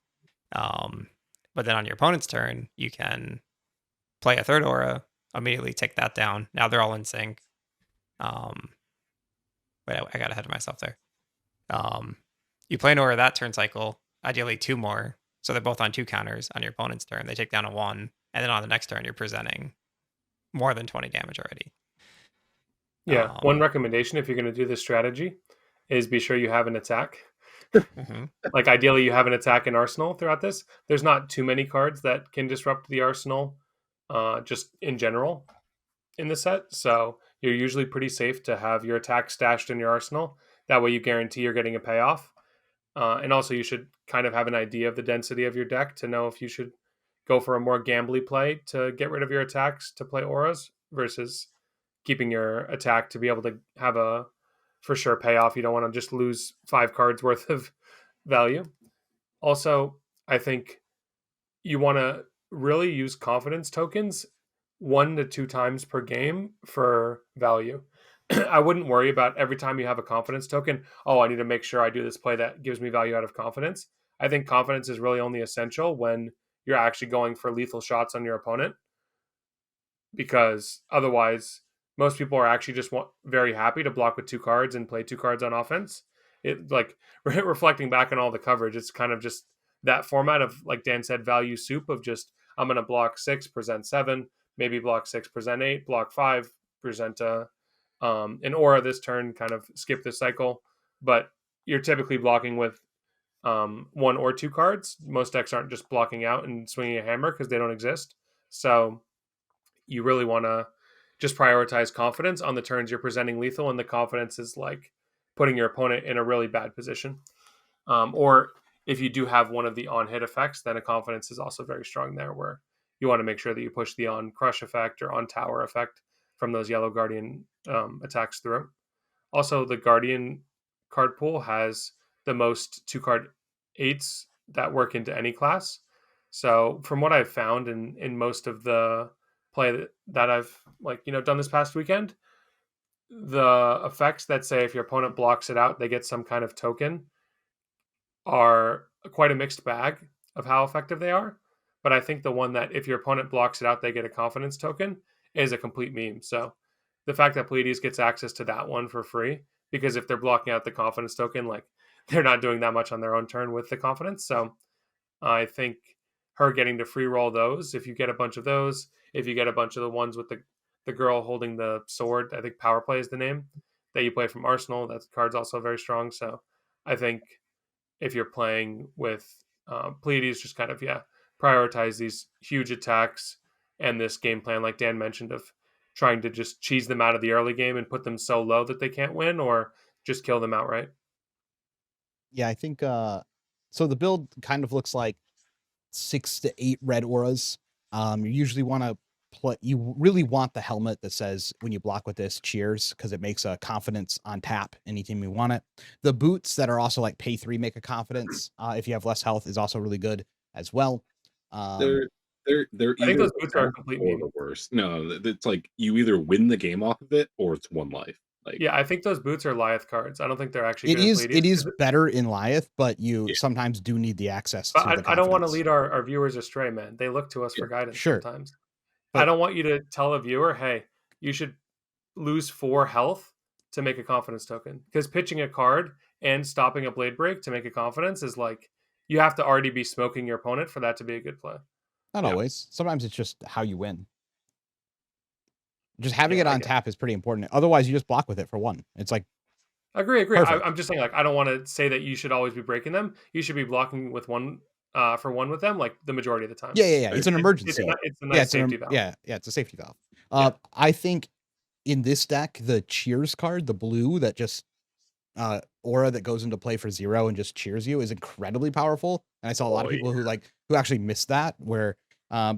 But then on your opponent's turn, you can play a 3rd aura, immediately take that down. Now they're all in sync. Wait, I got ahead of myself there. You play an aura that turn cycle, ideally 2 more. So they're both on 2 counters on your opponent's turn. They take down a 1. And then on the next turn, you're presenting more than 20 damage already.
Yeah. One recommendation if you're going to do this strategy is be sure you have an attack. Like ideally you have an attack in arsenal throughout this. There's not too many cards that can disrupt the arsenal just in general in the set. So you're usually pretty safe to have your attack stashed in your arsenal. That way you guarantee you're getting a payoff. And also you should kind of have an idea of the density of your deck to know if you should go for a more gambly play to get rid of your attacks to play auras versus keeping your attack to be able to have a for sure payoff. You don't want to just lose 5 cards worth of value. Also, I think you want to really use confidence tokens 1 to 2 times per game for value. I wouldn't worry about every time you have a confidence token, oh, I need to make sure I do this play that gives me value out of confidence. I think confidence is really only essential when you're actually going for lethal shots on your opponent, because otherwise most people are actually just very happy to block with 2 cards and play 2 cards on offense. It like reflecting back on all the coverage, it's kind of just that format of, like Dan said, value soup of just, I'm going to block 6, present 7, maybe block 6, present 8, block 5, present an aura this turn, kind of skip this cycle. But you're typically blocking with 1 or 2 cards. Most decks aren't just blocking out and swinging a hammer because they don't exist. So you really want to just prioritize confidence on the turns you're presenting lethal, and the confidence is like putting your opponent in a really bad position. Or if you do have one of the on-hit effects, then a confidence is also very strong there, where you want to make sure that you push the on-crush effect or on-tower effect from those yellow Guardian attacks through. Also, the Guardian card pool has the most 2-card 8s that work into any class. So from what I've found in most of the play that I've done this past weekend, the effects that say if your opponent blocks it out, they get some kind of token are quite a mixed bag of how effective they are. But I think the one that if your opponent blocks it out, they get a confidence token is a complete meme. So the fact that Pleades gets access to that one for free, because if they're blocking out the confidence token, like they're not doing that much on their own turn with the confidence. So I think her getting to free roll those, if you get a bunch of those, if you get a bunch of the ones with the girl holding the sword, I think Power Play is the name that you play from Arsenal. That card's also very strong. So I think if you're playing with Pleades, just kind of, prioritize these huge attacks and this game plan, like Dan mentioned, of trying to just cheese them out of the early game and put them so low that they can't win, or just kill them outright.
Yeah, I think so the build kind of looks like 6 to 8 red auras. You usually want to you really want the helmet that says when you block with this, cheers, because it makes a confidence on tap anytime you want it. The boots that are also like pay 3 make a confidence if you have less health is also really good as well.
They're
I think
either
those boots are a
best
complete
or
meme.
the worst. No, it's like you either win the game off of it or it's 1 life. Like,
Yeah, I think those boots are Liath cards. I don't think they're actually
it
good in
is
Pleades.
better in Liath, but you
Yeah.
sometimes do need the access
But
to the
I don't want to
confidence.
lead our viewers astray, man. They look to us
Yeah,
for guidance
sure.
sometimes.
But
I don't want you to tell a viewer, hey, you should lose 4 health to make a confidence token. Because pitching a card and stopping a blade break to make a confidence is like, you have to already be smoking your opponent for that to be a good play.
not
Yeah.
always. Sometimes it's just how you win. Just having
Yeah,
it
I
on
get it.
tap is pretty important. Otherwise, you just block with it for 1. It's like,
Agree.
perfect.
I'm just saying, like, I don't want to say that you should always be breaking them. You should be blocking with 1 for 1 with them, like the majority of the time.
yeah. It's an emergency.
It's a nice safety valve.
Yeah, it's a safety valve.
Yeah.
I think in this deck, the cheers card, the blue that just aura that goes into play for 0 and just cheers you, is incredibly powerful. And I saw a lot of people who actually missed that, where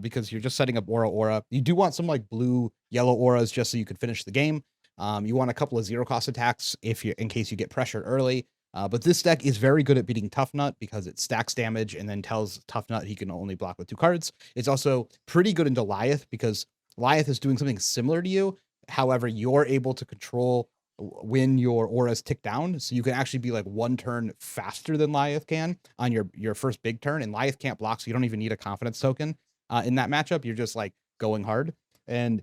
because you're just setting up aura. You do want some like blue yellow auras just so you could finish the game. You want a couple of 0 cost attacks in case you get pressured early. But this deck is very good at beating Toughnut because it stacks damage and then tells Toughnut he can only block with 2 cards. It's also pretty good into Liath because Liath is doing something similar to you. However, you're able to control when your auras tick down, so you can actually be like 1 turn faster than Liath can on your first big turn, and Liath can't block, so you don't even need a confidence token in that matchup. You're just like going hard, and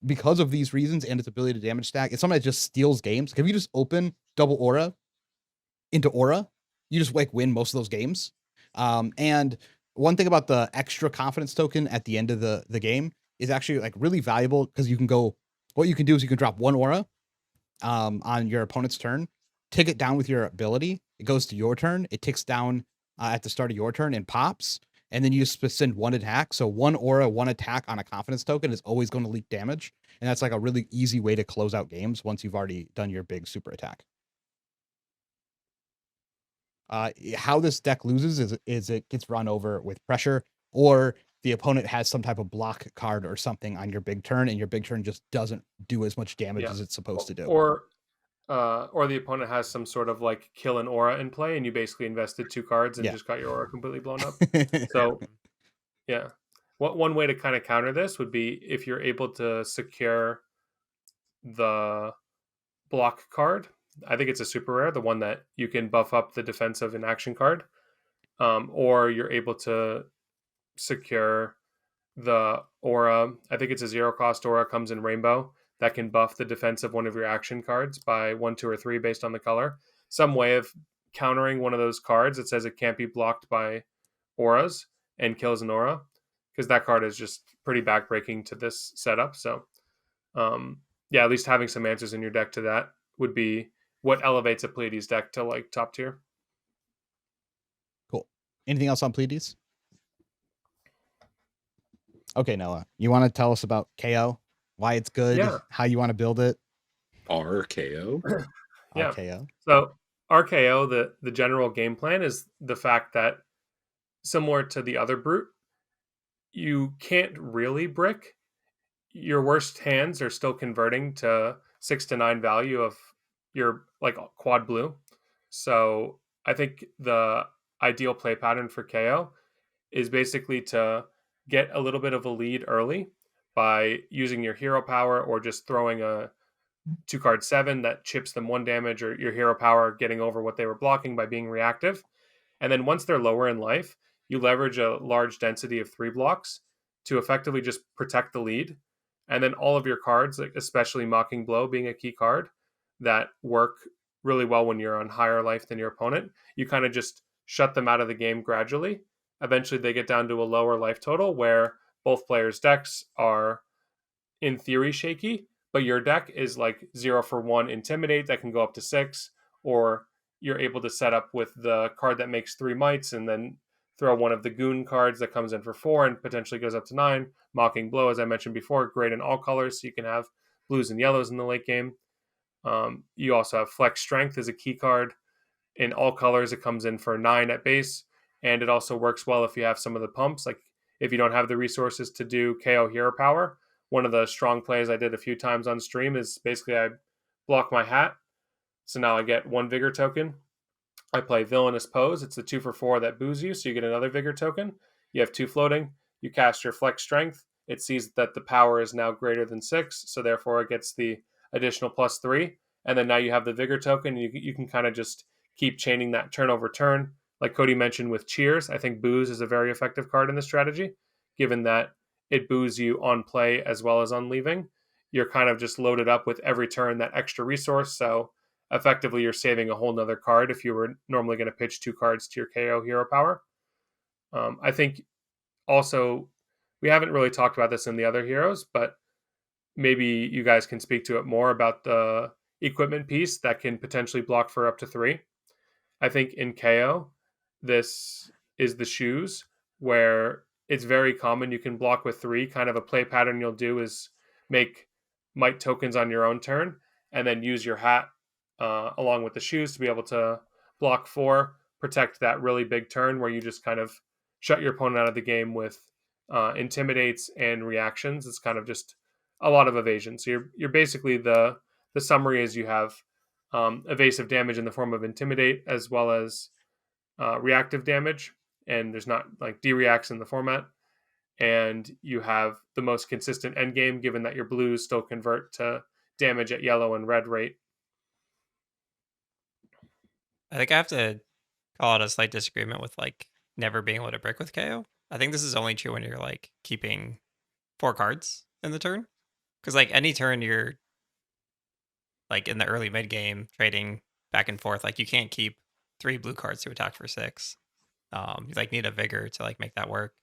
because of these reasons and its ability to damage stack, it's something that just steals games. If you just open double aura into aura, you just like win most of those games. And one thing about the extra confidence token at the end of the game is actually like really valuable because you can go. What you can do is you can drop 1 aura on your opponent's turn, tick it down with your ability. It goes to your turn. It ticks down at the start of your turn and pops. And then you just send 1 attack. So 1 aura, 1 attack on a confidence token is always going to leak damage. And that's like a really easy way to close out games once you've already done your big super attack. How this deck loses is it gets run over with pressure, or the opponent has some type of block card or something on your big turn, and your big turn just doesn't do as much damage
Yeah.
as it's supposed to do.
Or the opponent has some sort of like kill an aura in play, and you basically invested 2 cards and
Yeah.
just got your aura completely blown up. So yeah, one way to kind of counter this would be if you're able to secure the block card. I think it's a super rare, the one that you can buff up the defensive and action card, or you're able to secure the aura. I think it's a 0 cost aura, comes in rainbow, that can buff the defense of one of your action cards by 1, 2, or 3 based on the color. Some way of countering one of those cards that says it can't be blocked by auras and kills an aura, because that card is just pretty backbreaking to this setup. So yeah, at least having some answers in your deck to that would be what elevates a Pleades deck to like top tier.
Cool. Anything else on Pleades? Okay, Noah, you want to tell us about KO, why it's good,
Yeah.
how you want to build it?
RKO.
Yeah.
RKO.
So RKO, the general game plan is the fact that, similar to the other brute, you can't really brick. Your worst hands are still converting to 6 to 9 value of your like quad blue. So I think the ideal play pattern for KO is basically to get a little bit of a lead early by using your hero power, or just throwing a 2 card 7 that chips them 1 damage, or your hero power getting over what they were blocking by being reactive. And then once they're lower in life, you leverage a large density of 3 blocks to effectively just protect the lead. And then all of your cards, like especially Mocking Blow being a key card, that work really well when you're on higher life than your opponent, you kind of just shut them out of the game gradually. Eventually, they get down to a lower life total where both players' decks are, in theory, shaky, but your deck is like 0 for 1 Intimidate that can go up to 6, or you're able to set up with the card that makes 3 mites and then throw one of the goon cards that comes in for 4 and potentially goes up to 9. Mocking Blow, as I mentioned before, great in all colors, so you can have blues and yellows in the late game. You also have Flex Strength as a key card. In all colors, it comes in for 9 at base, and it also works well if you have some of the pumps. Like if you don't have the resources to do KO Hero Power, one of the strong plays I did a few times on stream is basically I block my hat, so now I get 1 Vigor token. I play Villainous Pose. It's the 2 for 4 that boos you, so you get another Vigor token. You have 2 floating. You cast your Flex Strength. It sees that the power is now greater than 6, so therefore it gets the additional +3. And then now you have the Vigor token. You can kind of just keep chaining that turn over turn. Like Cody mentioned with Cheers, I think Booze is a very effective card in this strategy, given that it boos you on play as well as on leaving. You're kind of just loaded up with every turn that extra resource, so effectively you're saving a whole nother card if you were normally going to pitch 2 cards to your KO hero power. I think also, we haven't really talked about this in the other heroes, but maybe you guys can speak to it more about the equipment piece that can potentially block for up to 3. I think in KO, this is the shoes, where it's very common you can block with 3. Kind of a play pattern you'll do is make might tokens on your own turn, and then use your hat along with the shoes to be able to block 4, protect that really big turn where you just kind of shut your opponent out of the game with intimidates and reactions. It's kind of just a lot of evasion. So you're basically, the summary is you have evasive damage in the form of intimidate, as well as reactive damage, and there's not like D-reacts in the format. And you have the most consistent end game, given that your blues still convert to damage at yellow and red rate.
I think I have to call it a slight disagreement with like never being able to brick with KO. I think this is only true when you're like keeping 4 cards in the turn. Because like any turn you're like in the early mid game trading back and forth, like you can't keep 3 blue cards to attack for 6. You like need a vigor to like make that work.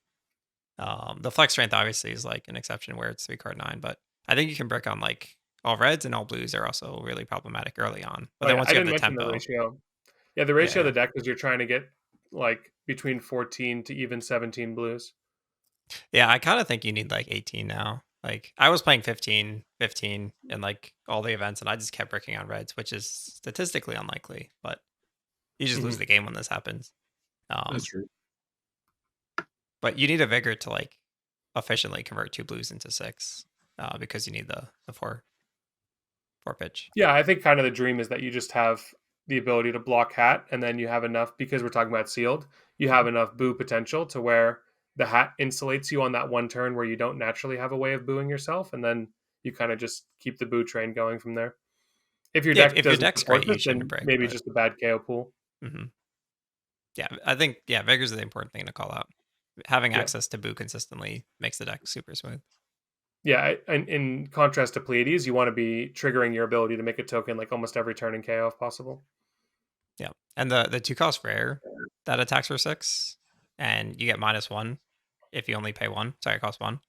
The flex strength obviously is like an exception where it's 3 card 9, but I think you can brick on like all reds and all blues are also really problematic early on. But then
Like,
once
I
you have
didn't
the
mention the
tempo,
ratio. Yeah, the ratio
yeah.
of the deck is you're trying to get like between 14 to even 17 blues.
Yeah, I kind of think you need like 18 now. Like I was playing 15 in like all the events and I just kept bricking on reds, which is statistically unlikely, but you just lose
Mhm.
the game when this happens.
That's true.
But you need a vigor to like efficiently convert 2 blues into 6 because you need the 4 pitch.
Yeah, I think kind of the dream is that you just have the ability to block hat, and then you have enough, because we're talking about sealed, you have enough boo potential to where the hat insulates you on that one turn where you don't naturally have a way of booing yourself, and then you kind of just keep the boo train going from there. If your
Yeah,
deck
if your
doesn't
deck's
support
great, you
this,
shouldn't
then
brick.
maybe
But
just a bad KO pool.
yeah, I think vigors are the important thing to call out. Having
Yeah.
access to boo consistently makes the deck super smooth.
Yeah, and in contrast to Pleades, you want to be triggering your ability to make a token like almost every turn in KO if possible.
Yeah, and the 2 cost rare that attacks for 6, and you get -1 if you only pay 1. Sorry, it costs 1.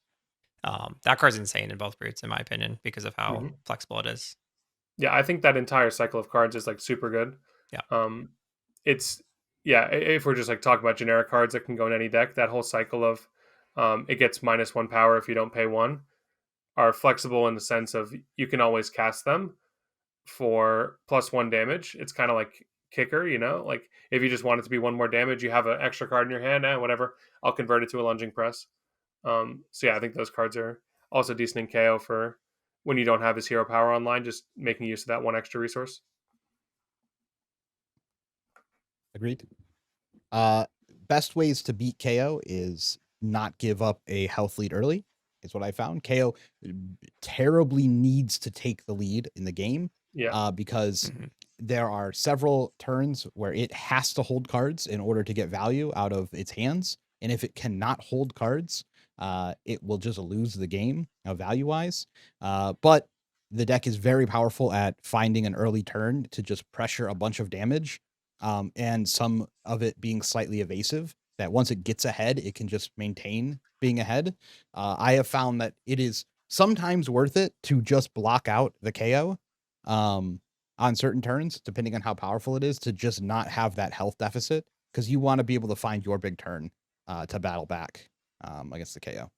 That card's insane in both brutes, in my opinion, because of how
Mhm.
flexible it is.
Yeah, I think that entire cycle of cards is like super good.
Yeah.
It's if we're just like talking about generic cards that can go in any deck, that whole cycle of it gets -1 power if you don't pay 1 are flexible in the sense of you can always cast them for +1 damage. It's kind of like kicker, like if you just want it to be 1 more damage, you have an extra card in your hand, whatever, I'll convert it to a lunging press. So yeah, I think those cards are also decent in KO for when you don't have his hero power online, just making use of that one extra resource.
Agreed. Best ways to beat KO is not give up a health lead early, is what I found. KO terribly needs to take the lead in the game
Yeah.
because
Mhm.
there are several turns where it has to hold cards in order to get value out of its hands. And if it cannot hold cards, it will just lose the game value-wise. But the deck is very powerful at finding an early turn to just pressure a bunch of damage, and some of it being slightly evasive, that once it gets ahead, it can just maintain being ahead. I have found that it is sometimes worth it to just block out the KO on certain turns, depending on how powerful it is, to just not have that health deficit, because you want to be able to find your big turn to battle back against the KO.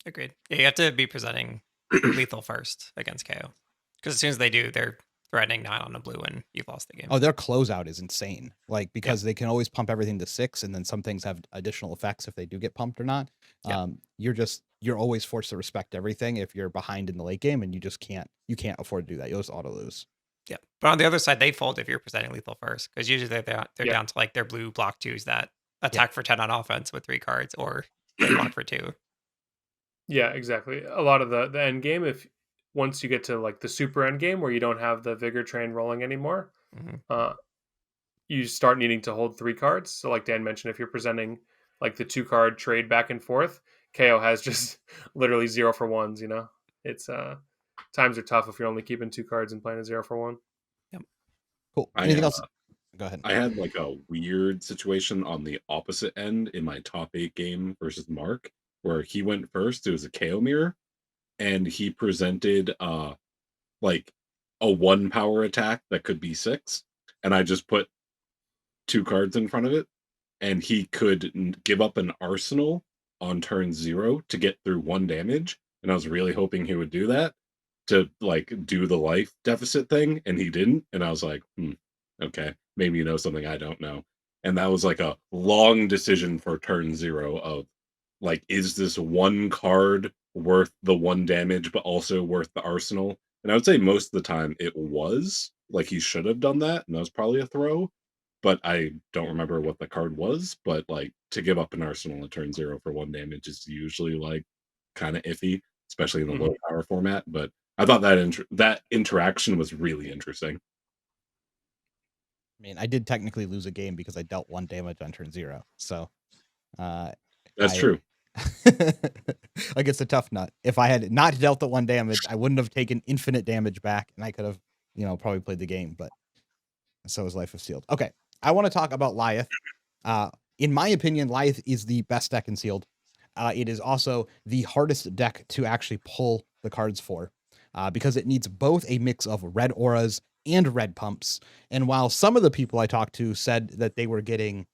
Agreed. Yeah, you have to be presenting lethal first against KO. Because as soon as they do, they're threatening 9 on a blue and you've lost the game.
Oh, their closeout is insane. Like, because they can always pump everything to 6, and then some things have additional effects if they do get pumped or not.
Yeah.
You're always forced to respect everything if you're behind in the late game, and you can't afford to do that. You'll just auto lose.
Yeah. But on the other side, they fold if you're presenting lethal first. Because usually they're
Yeah.
down to like their blue block 2s that attack for 10 on offense with 3 cards, or they block for 2.
Yeah, exactly. A lot of the end game, if once you get to like the super end game where you don't have the vigor train rolling anymore,
Mhm.
You start needing to hold 3 cards. So like Dan mentioned, if you're presenting like the 2-card trade back and forth, KO has just literally 0 for 1s, It's times are tough if you're only keeping 2 cards and playing a 0 for 1.
Yep.
Cool.
I,
Anything else? Go ahead.
I had like a weird situation on the opposite end in my top 8 game versus Mark, where he went first. It was a KO mirror, and he presented like a 1 power attack that could be 6, and I just put 2 cards in front of it, and he could give up an arsenal on turn 0 to get through 1 damage, and I was really hoping he would do that to like do the life deficit thing, and he didn't, and I was like, okay, maybe you know something I don't know. And that was like a long decision for turn 0 of like, is this 1 card worth the 1 damage but also worth the arsenal? And I would say most of the time it was like he should have done that, and that was probably a throw, but I don't remember what the card was. But like, to give up an arsenal at turn 0 for 1 damage is usually like kind of iffy, especially in the low power format. But I thought that interaction was really interesting.
I mean, I did technically lose a game because I dealt 1 damage on turn 0. So
That's true.
Against a Toughnut. If I had not dealt the 1 damage, I wouldn't have taken infinite damage back, and I could have, probably played the game. But So is Life of Sealed. Okay, I want to talk about Liath. In my opinion, Liath is the best deck in Sealed. It is also the hardest deck to actually pull the cards for, because it needs both a mix of red auras and red pumps. And while some of the people I talked to said that they were getting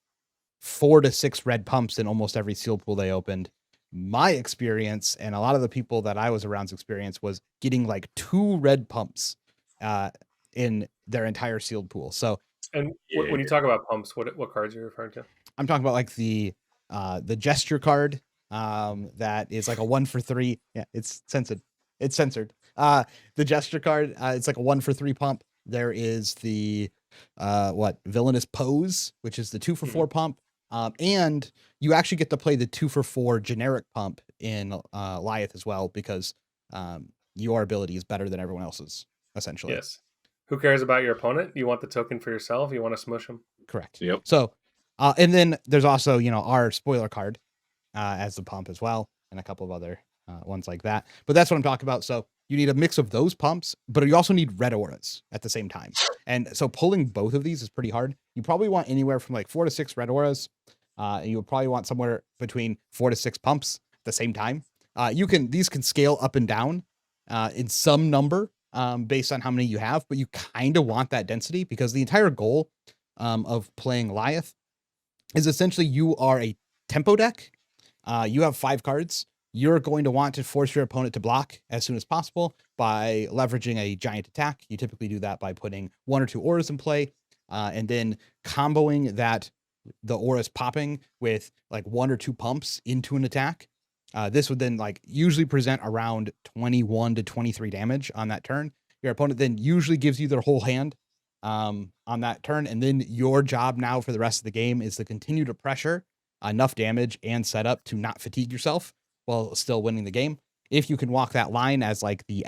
4 to 6 red pumps in almost every sealed pool they opened, my experience and a lot of the people that I was around's experience was getting like 2 red pumps in their entire sealed pool. So
And when you talk about pumps, what cards are you referring to?
I'm talking about like the gesture card that is like a 1 for 3. Yeah, it's censored. It's censored. The gesture card, it's like a 1 for 3 pump. There is the villainous pose, which is the 2 for 4 pump. And you actually get to play the 2 for 4 generic pump in Liath as well, because your ability is better than everyone else's, essentially.
Yes. Who cares about your opponent? You want the token for yourself. You want to smush them.
Correct.
Yep.
So, and then there's also, our spoiler card as the pump as well, and a couple of other ones like that. But that's what I'm talking about. So you need a mix of those pumps, but you also need red auras at the same time. And so pulling both of these is pretty hard. You probably want anywhere from like 4 to 6 red auras. And you would probably want somewhere between 4 to 6 pumps at the same time. These can scale up and down in some number based on how many you have, but you kind of want that density, because the entire goal of playing Liath is essentially you are a tempo deck. You have 5 cards. You're going to want to force your opponent to block as soon as possible by leveraging a giant attack. You typically do that by putting 1 or 2 auras in play, and then comboing the auras popping with like 1 or 2 pumps into an attack. This would then like usually present around 21 to 23 damage on that turn. Your opponent then usually gives you their whole hand on that turn, and then your job now for the rest of the game is to continue to pressure enough damage and setup to not fatigue yourself while still winning the game. If you can walk that line as like the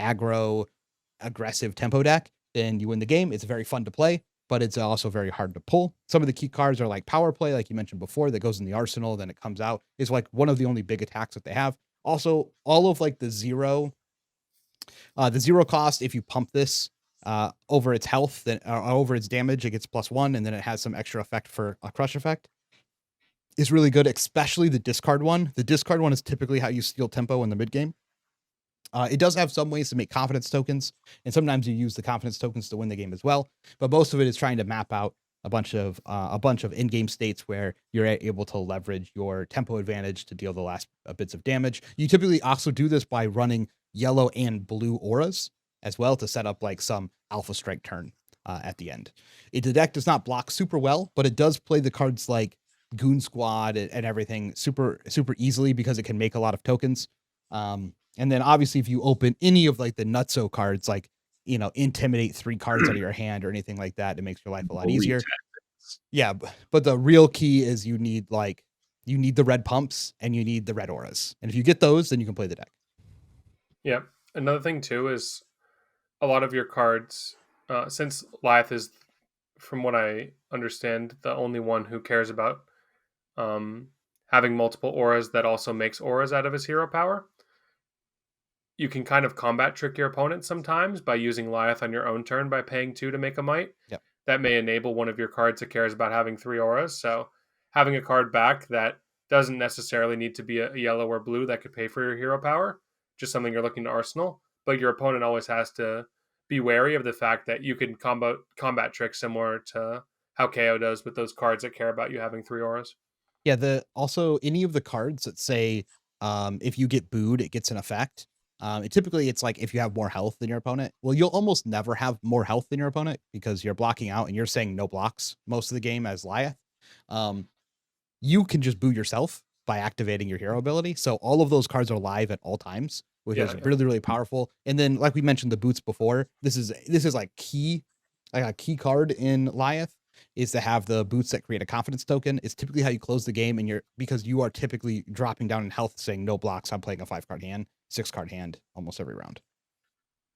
aggressive tempo deck, then you win the game. It's very fun to play, but it's also very hard to pull. Some of the key cards are like power play, like you mentioned before, that goes in the arsenal, then it comes out. Is like one of the only big attacks that they have. Also, all of like the zero cost, if you pump this over its health, then over its damage, it gets +1, and then it has some extra effect for a crush effect, is really good, especially the discard one. The discard one is typically how you steal tempo in the mid game. It does have some ways to make confidence tokens, and sometimes you use the confidence tokens to win the game as well. But most of it is trying to map out a bunch of in-game states where you're able to leverage your tempo advantage to deal the last bits of damage. You typically also do this by running yellow and blue auras as well to set up like some alpha strike turn at the end. The deck does not block super well, but it does play the cards like Goon Squad and everything super easily, because it can make a lot of tokens. And then obviously if you open any of like the nutso cards, like, intimidate 3 cards out of your hand or anything like that, it makes your life a lot easier. Yeah, but the real key is you need the red pumps and you need the red auras. And if you get those, then you can play the deck.
Yeah. Another thing too is a lot of your cards, since Liath is, from what I understand, the only one who cares about having multiple auras that also makes auras out of his hero power, you can kind of combat trick your opponent sometimes by using Liath on your own turn by paying 2 to make a might.
Yep.
That may enable one of your cards that cares about having 3 auras. So having a card back that doesn't necessarily need to be a yellow or blue that could pay for your hero power, just something you're looking to arsenal, but your opponent always has to be wary of the fact that you can combat trick similar to how KO does with those cards that care about you having 3 auras.
Yeah, also any of the cards that say if you get booed, it gets an effect. It's like if you have more health than your opponent. Well, you'll almost never have more health than your opponent because you're blocking out and you're saying no blocks most of the game as Liath. You can just boo yourself by activating your hero ability. So all of those cards are live at all times, which is really, really powerful. And then, like we mentioned, the boots before, this is like a key card in Liath is to have the boots that create a confidence token. It's typically how you close the game, and because you are typically dropping down in health saying no blocks. I'm playing a 5-card hand, 6-card hand almost every round.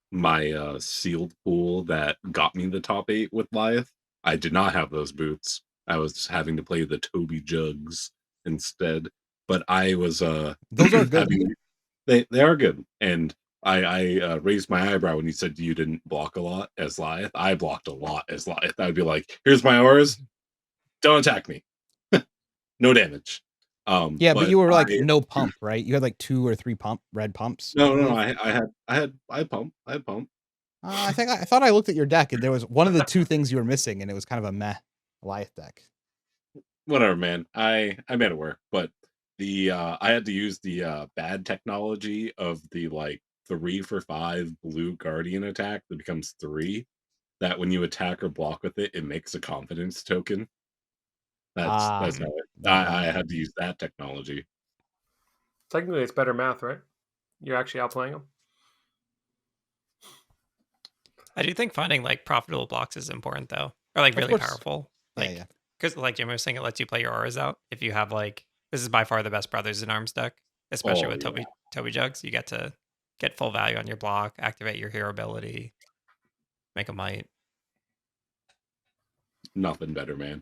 My sealed pool that got me the top 8 with Liath, I did not have those boots. I was having to play the Toby Jugs instead. But I was
those are good.
they are good. And I raised my eyebrow when you said you didn't block a lot as Liath. I blocked a lot as Liath. I'd be like, here's my auras. Don't attack me. No damage.
Yeah, but
But
you were like no pump, right? You had like 2 or 3 red pumps.
no, I had pump. I had pump.
I thought I looked at your deck and there was one of the 2 things you were missing, and it was kind of a meh Liath deck.
Whatever, man. I made it work, but the I had to use the bad technology of the like 3 for 5 blue guardian attack that becomes 3. That when you attack or block with it, it makes a confidence token. That's how
that one.
I had to use that technology.
Technically, it's better math, right? You're actually outplaying them.
I do think finding like profitable blocks is important though, or like
Of
really
course.
powerful. Like,
Yeah.
because like Jim was saying, it lets you play your auras out. If you have like, this is by far the best Brothers in Arms deck, especially with Toby Jugs. You get to get full value on your block, activate your hero ability, make a might.
Nothing better, man.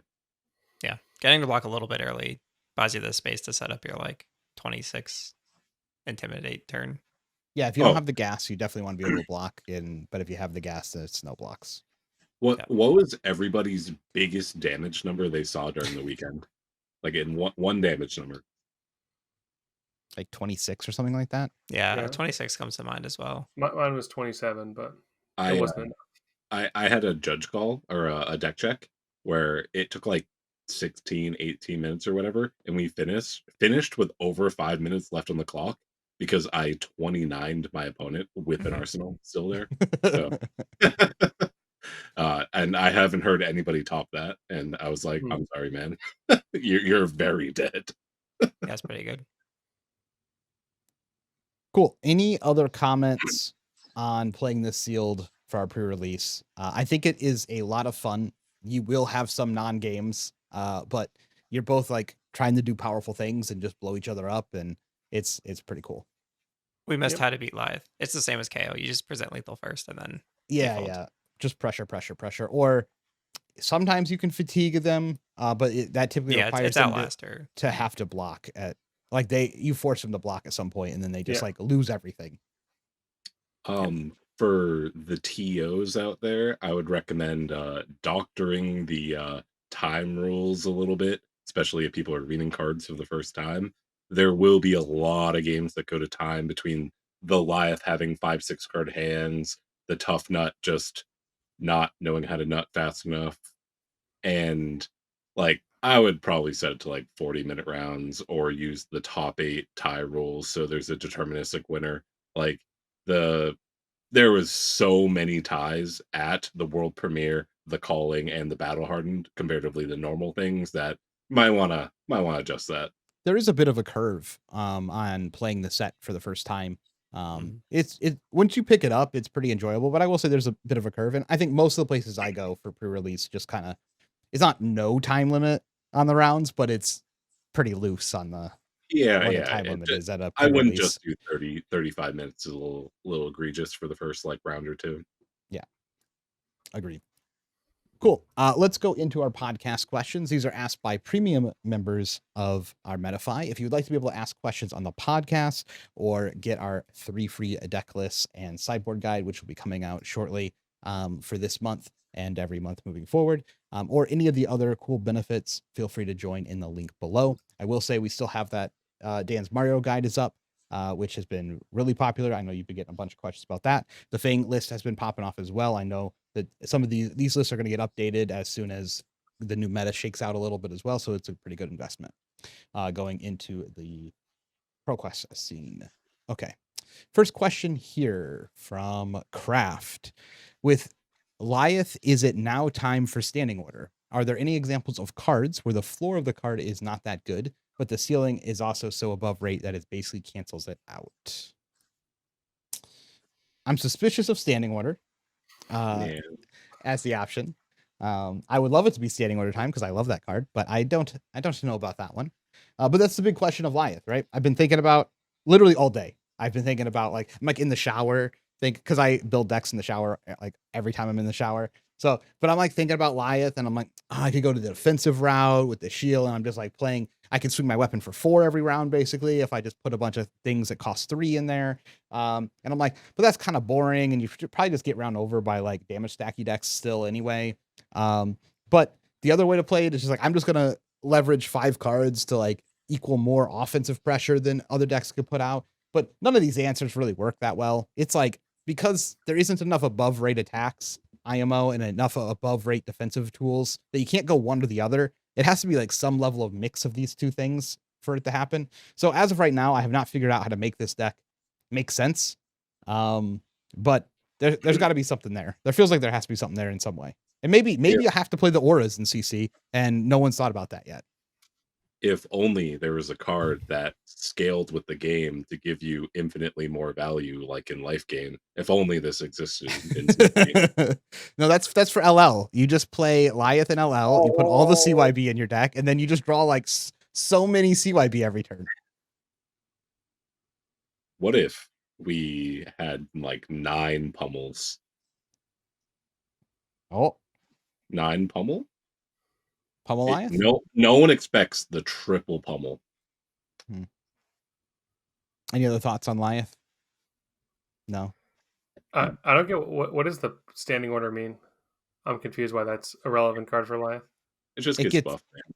Yeah, getting to block a little bit early buys you the space to set up your like 26 intimidate turn.
Yeah, if you don't have the gas, you definitely want to be able to block in, but if you have the gas, then it's no blocks.
What was everybody's biggest damage number they saw during the weekend? Like in one damage number.
Like 26 or something like that?
Yeah, 26 comes to mind as well.
Mine was 27, but it wasn't enough.
I had a judge call or a deck check where it took like 16, 18 minutes or whatever, and we finished with over 5 minutes left on the clock because I 29'd my opponent with an arsenal still there. So and I haven't heard anybody top that, and I was like, I'm sorry, man. You're very dead.
That's pretty good.
Cool. Any other comments on playing this sealed for our pre-release? I think it is a lot of fun. You will have some non-games, but you're both like trying to do powerful things and just blow each other up, and it's pretty cool.
We missed how to beat Liath. It's the same as KO. You just present lethal first, and then
yeah, just pressure. Or sometimes you can fatigue them, but that typically requires them to have to block at. Like you force them to block at some point, and then they just like lose everything.
For the TOs out there, I would recommend doctoring the time rules a little bit, especially if people are reading cards for the first time. There will be a lot of games that go to time between the Liath having 5-6 card hands, the Toughnut just not knowing how to nut fast enough, and like I would probably set it to like 40-minute rounds or use the top 8 tie rules so there's a deterministic winner. Like there was so many ties at the world premiere, the calling, and the battle hardened comparatively to normal things that might wanna adjust that.
There is a bit of a curve on playing the set for the first time. It's once you pick it up, it's pretty enjoyable, but I will say there's a bit of a curve, and I think most of the places I go for pre-release just kind of, it's not no time limit on the rounds, but it's pretty loose on the time limit is at a
I wouldn't just do 35 minutes. Is a little egregious for the first like round or two.
Yeah, agreed. Cool. Let's go into our podcast questions. These are asked by premium members of our Metafy. If you'd like to be able to ask questions on the podcast or get our 3 free deck lists and sideboard guide, which will be coming out shortly for this month and every month moving forward, or any of the other cool benefits, feel free to join in the link below. I will say we still have that Dan's Mario guide is up, which has been really popular. I know you've been getting a bunch of questions about that. The Fang list has been popping off as well. I know that some of these lists are going to get updated as soon as the new meta shakes out a little bit as well. So it's a pretty good investment going into the ProQuest scene. Okay. First question here from Kraft. With Liath, is it now time for standing order? Are there any examples of cards where the floor of the card is not that good, but the ceiling is also so above rate that it basically cancels it out? I'm suspicious of standing order as the option. I would love it to be standing order time because I love that card, but I don't know about that one. But that's the big question of Liath, right? I've been thinking about literally all day. I've been thinking about like I'm like in the shower, because I build decks in the shower like every time I'm in the shower. So, but I'm like thinking about Liath, and I'm like, I could go to the defensive route with the shield, and I'm just like playing. I can swing my weapon for 4 every round, basically, if I just put a bunch of things that cost 3 in there. And I'm like, but that's kind of boring, and you should probably just get round over by like damage stacky decks still anyway. But the other way to play it is just like, I'm just gonna leverage 5 cards to like equal more offensive pressure than other decks could put out. But none of these answers really work that well. It's like, because there isn't enough above rate attacks, IMO, and enough above rate defensive tools that you can't go one or the other. It has to be like some level of mix of these two things for it to happen. So as of right now, I have not figured out how to make this deck make sense. But there's got to be something there. There feels like there has to be something there in some way. And maybe I have to play the auras in CC, and no one's thought about that yet.
If only there was a card that scaled with the game to give you infinitely more value, like in life gain. If only this existed in CC.
No, that's for LL. You just play Liath and LL. You put all the CYB in your deck, and then you just draw like so many CYB every turn.
What if we had like 9 pummels?
Oh,
9 pummel?
Pummel Liath?
No one expects the triple pummel.
Any other thoughts on Liath? No.
I don't get what does the standing order mean? I'm confused why that's a relevant card for Liath.
It just gets buffed, man.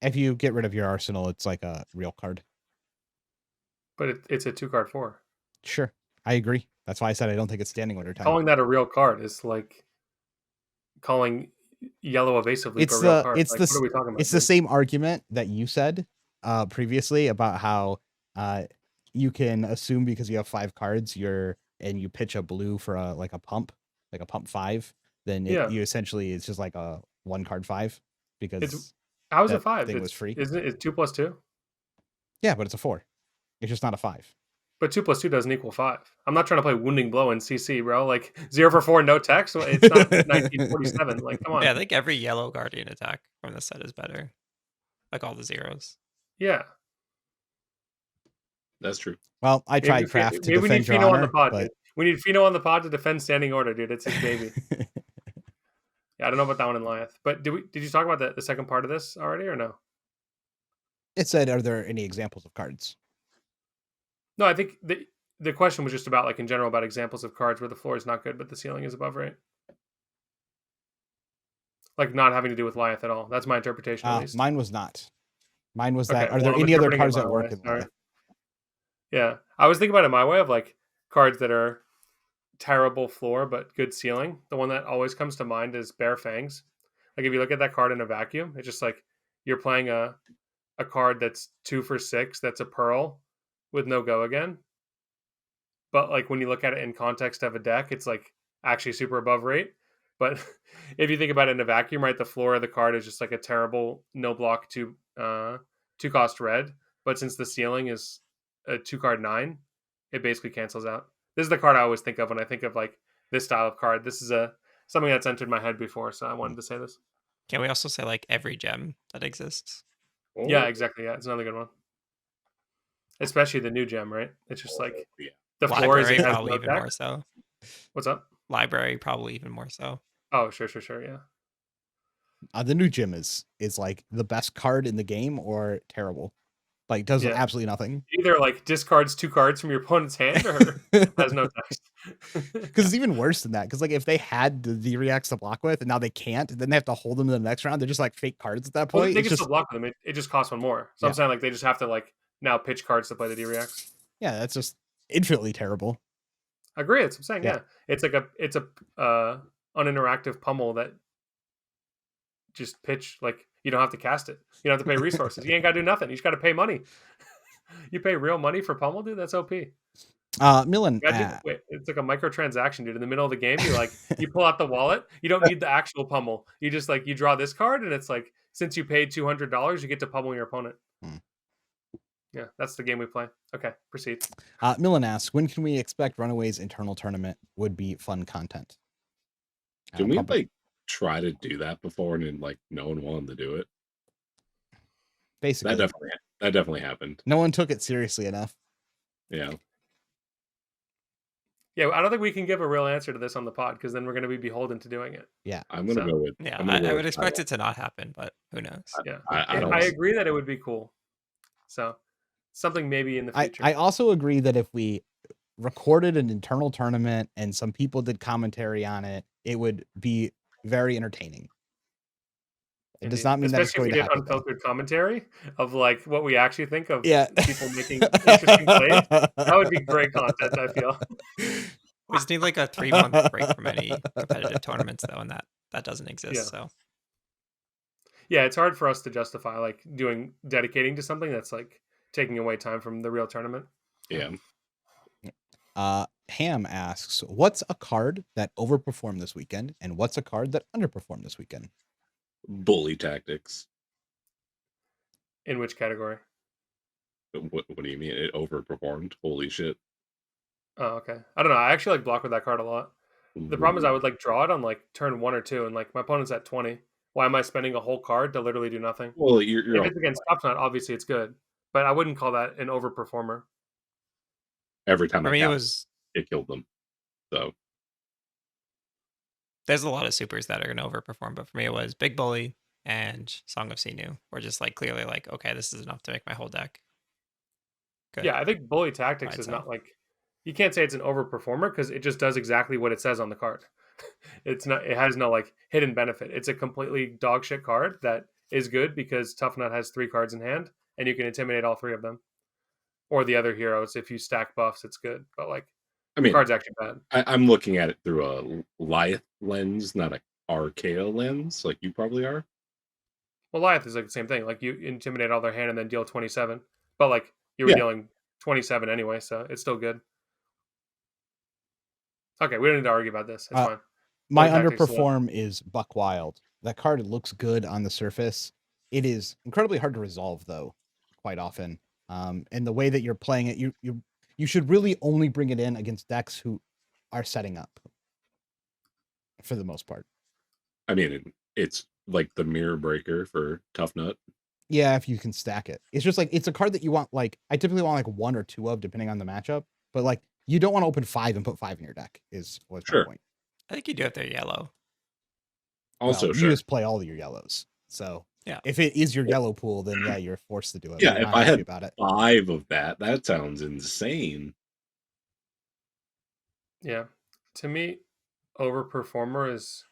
If you get rid of your arsenal, it's like a real card.
But it's a 2-card 4.
Sure, I agree. That's why I said I don't think it's standing order time.
Calling that a real card is like calling yellow evasively
it's
a real card.
It's
like,
the
what are we talking about?
It's the same argument that you said previously about how you can assume because you have 5 cards, and you pitch a blue for a pump 5, then you essentially it's just like a 1-card 5 because
how is it 5?
Thing was free.
Isn't it 2+2?
Yeah, but it's a 4. It's just not a 5.
But 2+2 doesn't equal 5. I'm not trying to play Wounding Blow in CC, bro. Like 0 for 4, no text. It's not 1947. Like, come on.
Yeah, I think every yellow guardian attack from this set is better. Like all the zeros.
Yeah,
that's true.
Well, I tried craft to
maybe we need
defend
Fino
your
on the
honor,
pod.
but...
We need Fino on the pod to defend standing order, dude. It's his baby. Yeah, I don't know about that one in Liath. But did you talk about the second part of this already or no?
It said, are there any examples of cards?
No, I think the question was just about, like, in general, about examples of cards where the floor is not good, but the ceiling is above rate. Like, not having to do with Liath at all. That's my interpretation, at least.
Mine was not. Mine was
Okay,
that. Are there any other cards that work in Liath?
Yeah. I was thinking about it my way of, like, cards that are terrible floor, but good ceiling. The one that always comes to mind is Bare Fangs. Like, if you look at that card in a vacuum, it's just like you're playing a card that's 2 for 6, that's a Pearl with no go again. But like when you look at it in context of a deck, it's like actually super above rate. But if you think about it in a vacuum, right, the floor of the card is just like a terrible no block 2 cost red. But since the ceiling is a 2-card 9, it basically cancels out. This is the card I always think of when I think of like this style of card. This is something that's entered my head before, so I wanted to say this.
Can we also say like every gem that exists?
Yeah, exactly. Yeah, it's another good one. Especially the new gem, right? It's just like the floor is
probably even more so.
What's up?
Library probably even more so.
Oh, sure, yeah.
The new gem is like the best card in the game or terrible. Like does absolutely nothing.
Either like discards 2 cards from your opponent's hand or has no text.
Because it's even worse than that. Because like if they had the Z-Reacts to block with and now they can't, then they have to hold them to the next round. They're just like fake cards at that point.
Well, they can still block them. It just costs 1 more. So I'm saying like they just have to like now pitch cards to play the D-Reacts.
Yeah, that's just infinitely terrible.
I agree. That's what I'm saying. Yeah. It's like it's a uninteractive pummel that just pitch, like you don't have to cast it. You don't have to pay resources. You ain't got to do nothing. You just got to pay money. You pay real money for pummel, dude. That's OP.
Millen,
wait, it's like a microtransaction, dude. In the middle of the game, you like you pull out the wallet. You don't need the actual pummel. You just like you draw this card, and it's like since you paid $200, you get to pummel your opponent. Yeah, that's the game we play. Okay, proceed.
Millen asks, when can we expect Runaways internal tournament would be fun content?
Did we like try to do that before and then like no one wanted to do it?
Basically,
that definitely happened.
No one took it seriously enough.
Yeah.
Yeah, I don't think we can give a real answer to this on the pod because then we're going to be beholden to doing it.
Yeah,
I'm going to go with.
Yeah, I would expect it to not happen, but who knows?
Yeah, I agree that it would be cool. So something maybe in the future.
I also agree that if we recorded an internal tournament and some people did commentary on it, it would be very entertaining. It does
Indeed.
not mean that it's
Especially
going
if
to
we did
happen. Though.
unfiltered commentary of like what we actually think of
Yeah.
people making interesting plays. That would be great content, I feel.
We just need like a 3-month break from any competitive tournaments though, and that doesn't exist.
Yeah.
So
Yeah, it's hard for us to justify like dedicating to something that's like taking away time from the real tournament.
Yeah.
Ham asks, what's a card that overperformed this weekend, and what's a card that underperformed this weekend?
Bully tactics.
In which category?
What do you mean? It overperformed? Holy shit.
Oh, okay. I don't know. I actually like block with that card a lot. The problem is I would like draw it on like turn 1 or 2, and like my opponent's at 20. Why am I spending a whole card to literally do nothing?
Well, you're
If it's against Toughnut, obviously it's good, but I wouldn't call that an overperformer.
every time
for
I
me,
cast, it killed them. So
there's a lot of supers that are going to overperform, but for me, it was Big Bully and Song of Sinew, or just like clearly like, okay, this is enough to make my whole deck good.
Yeah, I think Bully Tactics
By
is not
itself.
like, you can't say it's an overperformer because it just does exactly what it says on the card. It has no like hidden benefit. It's a completely dog shit card that is good because Toughnut has 3 cards in hand and you can intimidate all 3 of them. Or the other heroes. If you stack buffs, it's good. But like,
I
the
mean,
card's actually bad.
I'm looking at it through a Liath lens, not a RKO lens, like you probably are.
Well, Liath is like the same thing. Like, you intimidate all their hand and then deal 27. But like, you were
Yeah.
dealing 27 anyway, so it's still good. Okay, we don't need to argue about this. It's fine.
My
Bully Tactics
underperform is Buck Wild. That card looks good on the surface. It is incredibly hard to resolve, though, quite often. And the way that you're playing it, you should really only bring it in against decks who are setting up, for the most part.
I mean, it's like the mirror breaker for Toughnut.
Yeah, if you can stack it. It's just like, it's a card that you want, like, I typically want like 1 or 2 of, depending on the matchup. But like, you don't want to open 5 and put 5 in your deck, was my
Sure.
point.
I think you do if they're yellow.
Also,
Well,
sure.
you just play all of your yellows. So
Yeah.
if it is your yellow pool, then yeah, you're forced to do it.
Yeah,
but you're
if
not
I
happy
had
about it.
5 of that sounds insane.
Yeah. To me, overperformer is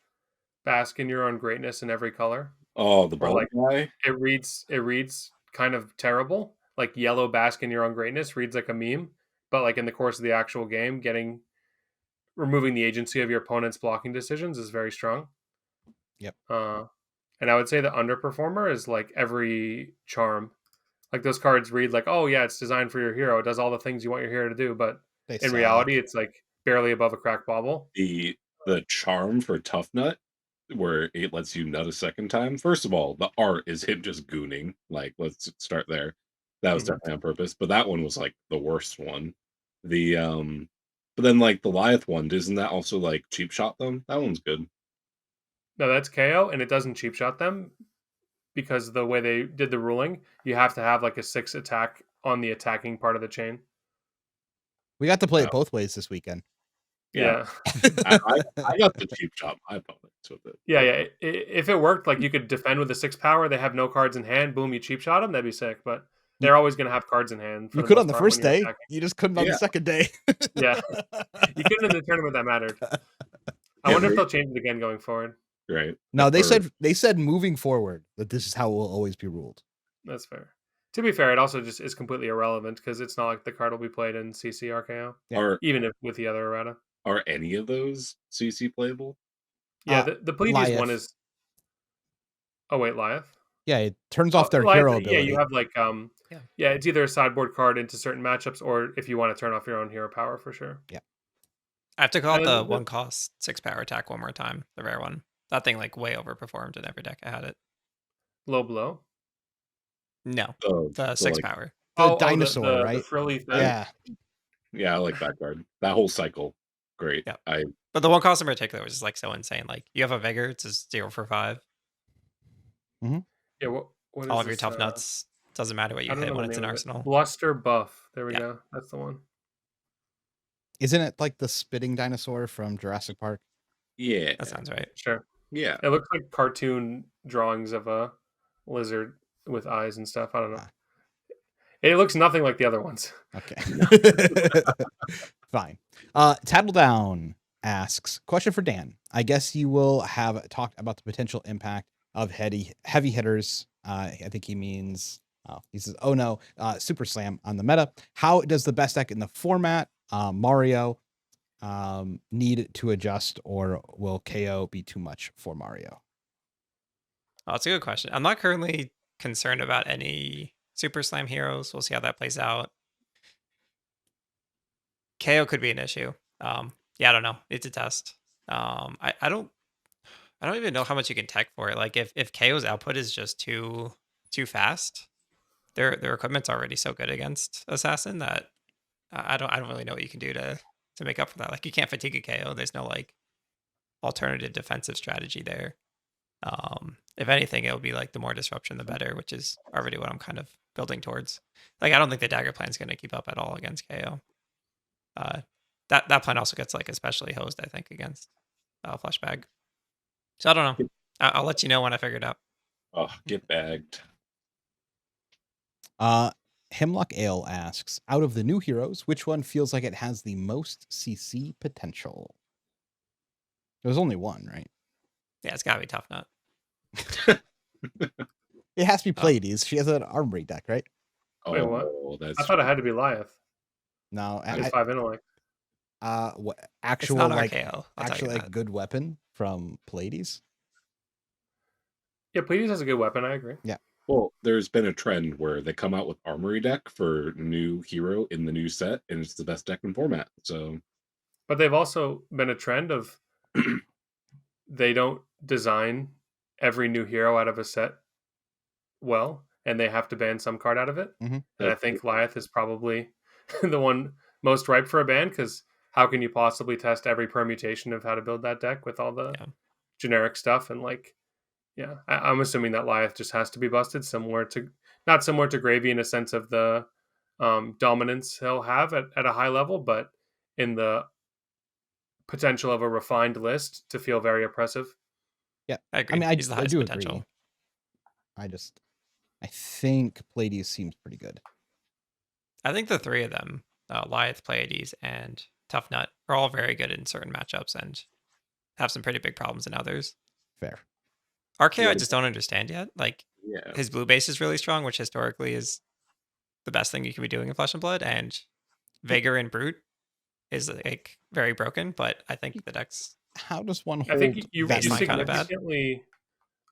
bask in your own greatness in every color.
Oh, the
Or
bald
like,
guy?
it reads kind of terrible. Like, yellow bask in your own greatness reads like a meme, but like in the course of the actual game, removing the agency of your opponent's blocking decisions is very strong.
Yep.
And I would say the underperformer is like every charm. Like, those cards read like, oh yeah, it's designed for your hero. It does all the things you want your hero to do, but in reality, it's like barely above a crack bauble.
The charm for Toughnut, where it lets you nut a second time. First of all, the art is him just gooning. Like, let's start there. That was definitely on purpose, but that one was like the worst one. The but then like the Liath one, doesn't that also like cheap shot them? That one's good.
No, that's KO, and it doesn't cheap shot them because the way they did the ruling, you have to have like a 6 attack on the attacking part of the chain.
We got to play it both ways this weekend.
Yeah.
I got the cheap shot my opponents with it.
Yeah. If it worked, like, you could defend with a 6 power, they have no cards in hand, boom, you cheap shot them, that'd be sick. But they're always going to have cards in hand.
You could on the first day. You just couldn't on the second day.
Yeah. You couldn't in the tournament that mattered. I wonder if they'll change it again going forward.
Right.
No, they said moving forward that this is how it will always be ruled.
That's fair. To be fair, it also just is completely irrelevant because it's not like the card will be played in CC RKO, even if with the other errata.
Are any of those CC playable?
Yeah, the Pleades one is. Oh wait, Liath.
Yeah, it turns off their hero ability.
Yeah, you have like yeah, it's either a sideboard card into certain matchups, or if you want to turn off your own hero power for sure.
Yeah.
I have to call it the 1 cost 6 power attack one more time. The rare one. That thing like way overperformed in every deck I had it.
Low blow.
No, the 6 power.
The dinosaur, right?
The frilly thing.
Yeah.
Yeah, I like that card. That whole cycle, great.
Yeah. But the 1 cost in particular was just like so insane. Like, you have a Vigor, it's a 0 for 5.
Mm-hmm.
Yeah, what is
all of your Toughnuts, doesn't matter what you hit when it's an arsenal.
Bluster buff. There we go. That's the one.
Isn't it like the spitting dinosaur from Jurassic Park?
Yeah.
That sounds right.
Sure.
Yeah.
It looks like cartoon drawings of a lizard with eyes and stuff. I don't know. It looks nothing like the other ones.
Okay. Fine. Tattledown asks, question for Dan. I guess you will have talked about the potential impact of heavy hitters. I think he means, he says, oh no, Super Slam on the meta. How does the best deck in the format, Mario, need to adjust, or will KO be too much for Mario?
Oh, that's a good question. I'm not currently concerned about any Super Slam heroes. We'll see how that plays out. KO could be an issue. Yeah, I don't know. It's a test. I don't even know how much you can tech for it. Like if KO's output is just too fast, their equipment's already so good against Assassin that I don't really know what you can do to make up for that. Like you can't fatigue a KO. There's no like alternative defensive strategy there. If anything, it'll be like the more disruption, the better, which is already what I'm kind of building towards. Like I don't think the dagger plan is going to keep up at all against KO. That plan also gets like especially hosed, I think, against Fleshbag. So I don't know. I'll let you know when I figure it out.
Oh, get bagged.
Hemlock Ale asks, out of the new heroes, which one feels like it has the most CC potential? There's only one, right?
Yeah, it's gotta be Toughnut.
It has to be Pleades. She has an armory deck, right?
Wait, what?
That's
I thought it had to be Liath.
No,
It's 5 intellect.
what
It's
actual
not
like
RKO.
actually like good weapon from Pleades?
Yeah, Pleades has a good weapon. I agree.
Yeah.
Well, there's been a trend where they come out with armory deck for new hero in the new set, and it's the best deck in format. So,
but they've also been a trend of they don't design every new hero out of a set well, and they have to ban some card out of it.
Mm-hmm.
And I think Liath is probably the one most ripe for a ban, because how can you possibly test every permutation of how to build that deck with all the generic stuff? And like, yeah, I'm assuming that Liath just has to be busted, not similar to Gravy in a sense of the dominance he'll have at a high level, but in the potential of a refined list to feel very oppressive.
Yeah,
I agree.
I mean,
He's the
I
highest
do
potential.
agree. I think Pleiades seems pretty good.
I think the three of them, Liath, Pleiades, and Toughnut, are all very good in certain matchups and have some pretty big problems in others.
Fair.
RKO,
Yeah.
I just don't understand yet. Like,
yeah.
his blue base is really strong, which historically is the best thing you can be doing in Flesh and Blood, and Vigor and Brute is like very broken, but I think the deck's
How does one hold
I think you
that
baseline kinda bad.
significantly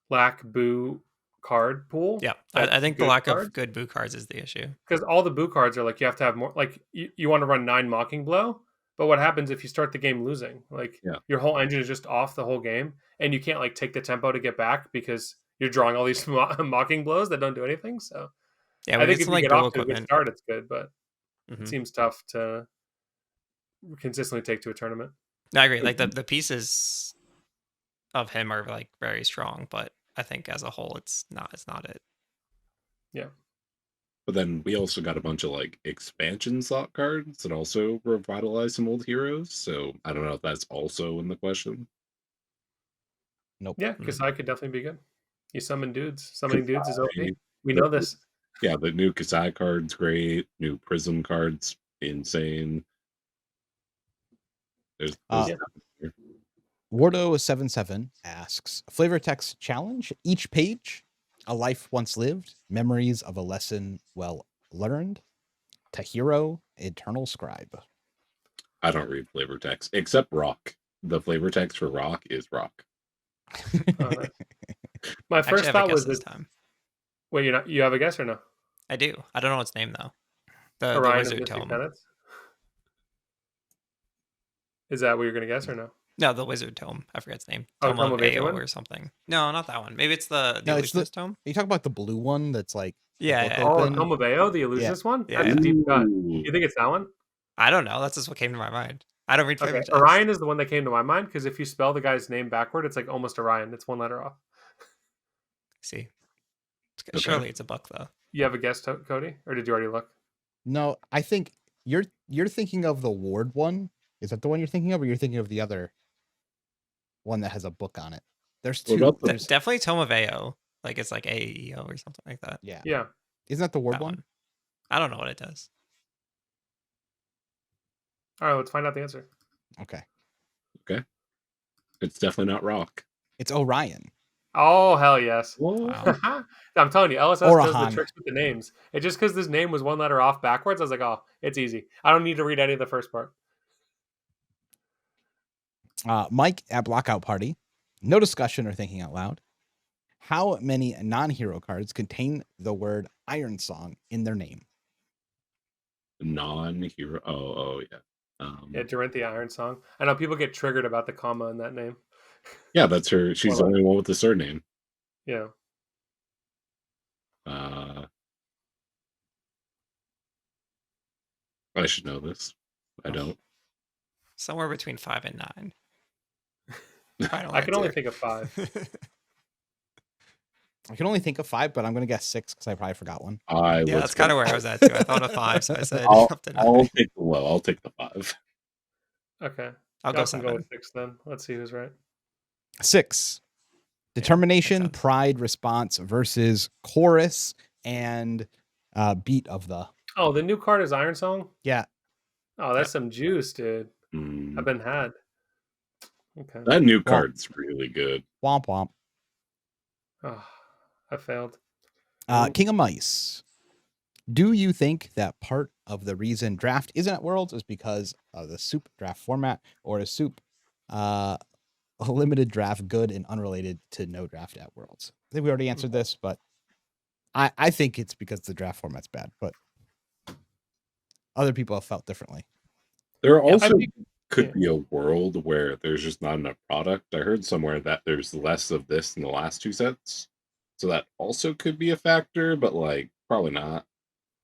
lack boo card pool.
yeah. I think the
good
lack
cards.
of good boo cards is the issue.
Because all the boo cards are like you have to have more. Like you want to run 9 Mocking Blow, but what happens if you start the game losing? Like
Yeah.
your whole engine is just off the whole game, and you can't like take the tempo to get back because you're drawing all these Mocking Blows that don't do anything. So
Yeah,
I
we
think
get
if
some
you
like
get
dual
off to a good
equipment.
start, it's good, but
Mhm.
it seems tough to consistently take to a tournament.
No, I agree. Like the pieces of him are like very strong, but I think as a whole, it's not it.
Yeah.
But then we also got a bunch of like expansion slot cards that also revitalize some old heroes. So I don't know if that's also in the question.
Nope.
Yeah, Kasai could definitely be good. You summon dudes. Summoning dudes is
Kasai,
OP. We know this.
Yeah, the new Kasai card's great. New Prism card's insane. There's
Yeah. Wardo77 asks, flavor text challenge, each page, a life once lived, memories of a lesson well learned, Tahiro, eternal scribe.
I don't read flavor text except rock. The flavor text for rock is rock.
Nice. My
Actually,
first
I have a
thought
guess
was
this
that.
time.
Wait, you have a guess or no?
I do. I don't know its name though. The
Orion of
Wizard
Mystic
Tome.
Tenets? Is that what you're going to guess or no?
No, the Wizard Tome. I forget its name.
Oh,
Tome
Tome
of
of
Ao
Aetherwind?
or something. No, not that one. Maybe it's the
No, it's
Illusionist Tome.
You talk about the blue one that's like
Yeah,
book
yeah.
Oh,
open?
Tome of Ao, the illusionist one?
Yeah.
That's a deep cut.
Ooh.
You think it's that one?
I don't know. That's just what came to my mind. I don't read flavor
Okay,
text.
Orion is the one that came to my mind because if you spell the guy's name backward, it's like almost Orion. It's one letter off.
See,
Okay.
surely it's a book though.
You have a guess, Cody, or did you already look?
No, I think you're thinking of the Ward one. Is that the one you're thinking of, or you're thinking of the other one that has a book on it? There's
What
two.
about the-
There's,
Definitely Tome of Ao. Like it's like AEO or something like that.
yeah.
Yeah.
Isn't that the Ward
That
one?
one. I don't know what it does.
All right, let's find out the answer.
Okay.
Okay. It's definitely not rock.
It's Orion.
Oh, hell yes.
Wow.
I'm telling you, LSS does the
Orahan.
tricks with the names. It just because this name was one letter off backwards, I was like, oh, it's easy. I don't need to read any of the first part.
Mike at Blockout Party. No discussion or thinking out loud. How many non-hero cards contain the word Iron Song in their name?
Non-hero. Oh, yeah.
Yeah, Durant Iron Song. I know people get triggered about the comma in that name.
Yeah, that's her. She's the only one with the surname.
Yeah.
I should know this. I don't.
Somewhere between 5 and 9.
I can only think of 5.
I can only think of 5, but I'm going to guess 6 because I probably forgot one.
Yeah, that's kind of where I was at too. I thought of 5, so I said up to 9.
I'll take the low. I'll take the 5.
Okay.
I'll go 7.
Go with 6 then. Let's see who's right.
6. Determination,
makes sense.
pride, response versus chorus and beat of the.
Oh, the new card is Iron Song?
Yeah.
Oh, that's some juice, dude. I've been had. Okay.
That new card's really good.
Womp womp.
Oh, I failed.
King of Mice. Do you think that part of the reason draft isn't at Worlds is because of the soup draft format, or is soup a limited draft good and unrelated to no draft at Worlds? I think we already answered this, but I think it's because the draft format's bad, but other people have felt differently.
There also could be a world where there's just not enough product. I heard somewhere that there's less of this in the last 2 sets. So that also could be a factor, but like probably not.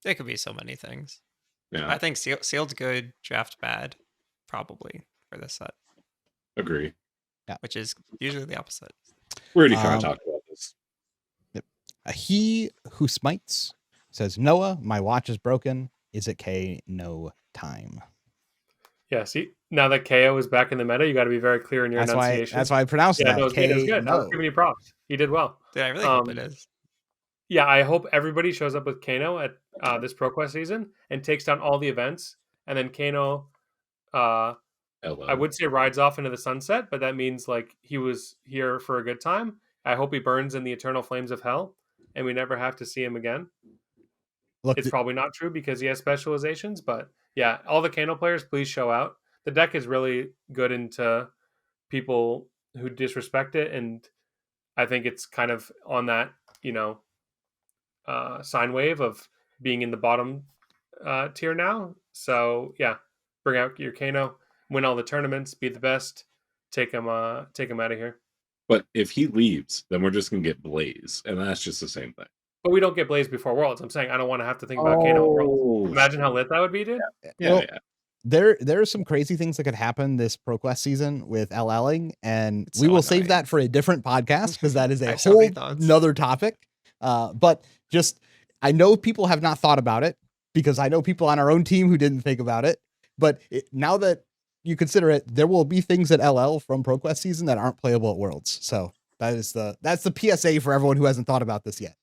It could be so many things.
Yeah.
I think sealed's good, draft bad, probably for this set.
Agree.
Yeah.
Which is usually the opposite.
We already kind of talked about this.
Yep. He who smites says, Noah, my watch is broken. Is it K? No time.
Yeah, see, now that KO is back in the meta, you got to be very clear in your enunciation.
That's why I pronounced that.
It was good. It was good. I was giving you props. You did well.
Dude, I really hope it is.
Yeah, I hope everybody shows up with Kano at this ProQuest season and takes down all the events. And then Kano, I would say rides off into the sunset, but that means like he was here for a good time. I hope he burns in the eternal flames of hell and we never have to see him again. Look, it's probably not true because he has specializations, but yeah, all the Kano players, please show out. The deck is really good into people who disrespect it, and I think it's kind of on that, sine wave of being in the bottom tier now. So yeah, bring out your Kano, win all the tournaments, be the best, take him out of here.
But if he leaves, then we're just gonna get Blaze, and that's just the same thing.
But we don't get Blaze before Worlds. I'm saying I don't want to have to think about Kano at Worlds. Imagine how lit that would be, dude.
Yeah.
There are some crazy things that could happen this ProQuest season with LLing, and we will save that for a different podcast because that is a whole another topic. But just, I know people have not thought about it because I know people on our own team who didn't think about it. But now that you consider it, there will be things at LL from ProQuest season that aren't playable at Worlds. So that's the PSA for everyone who hasn't thought about this yet.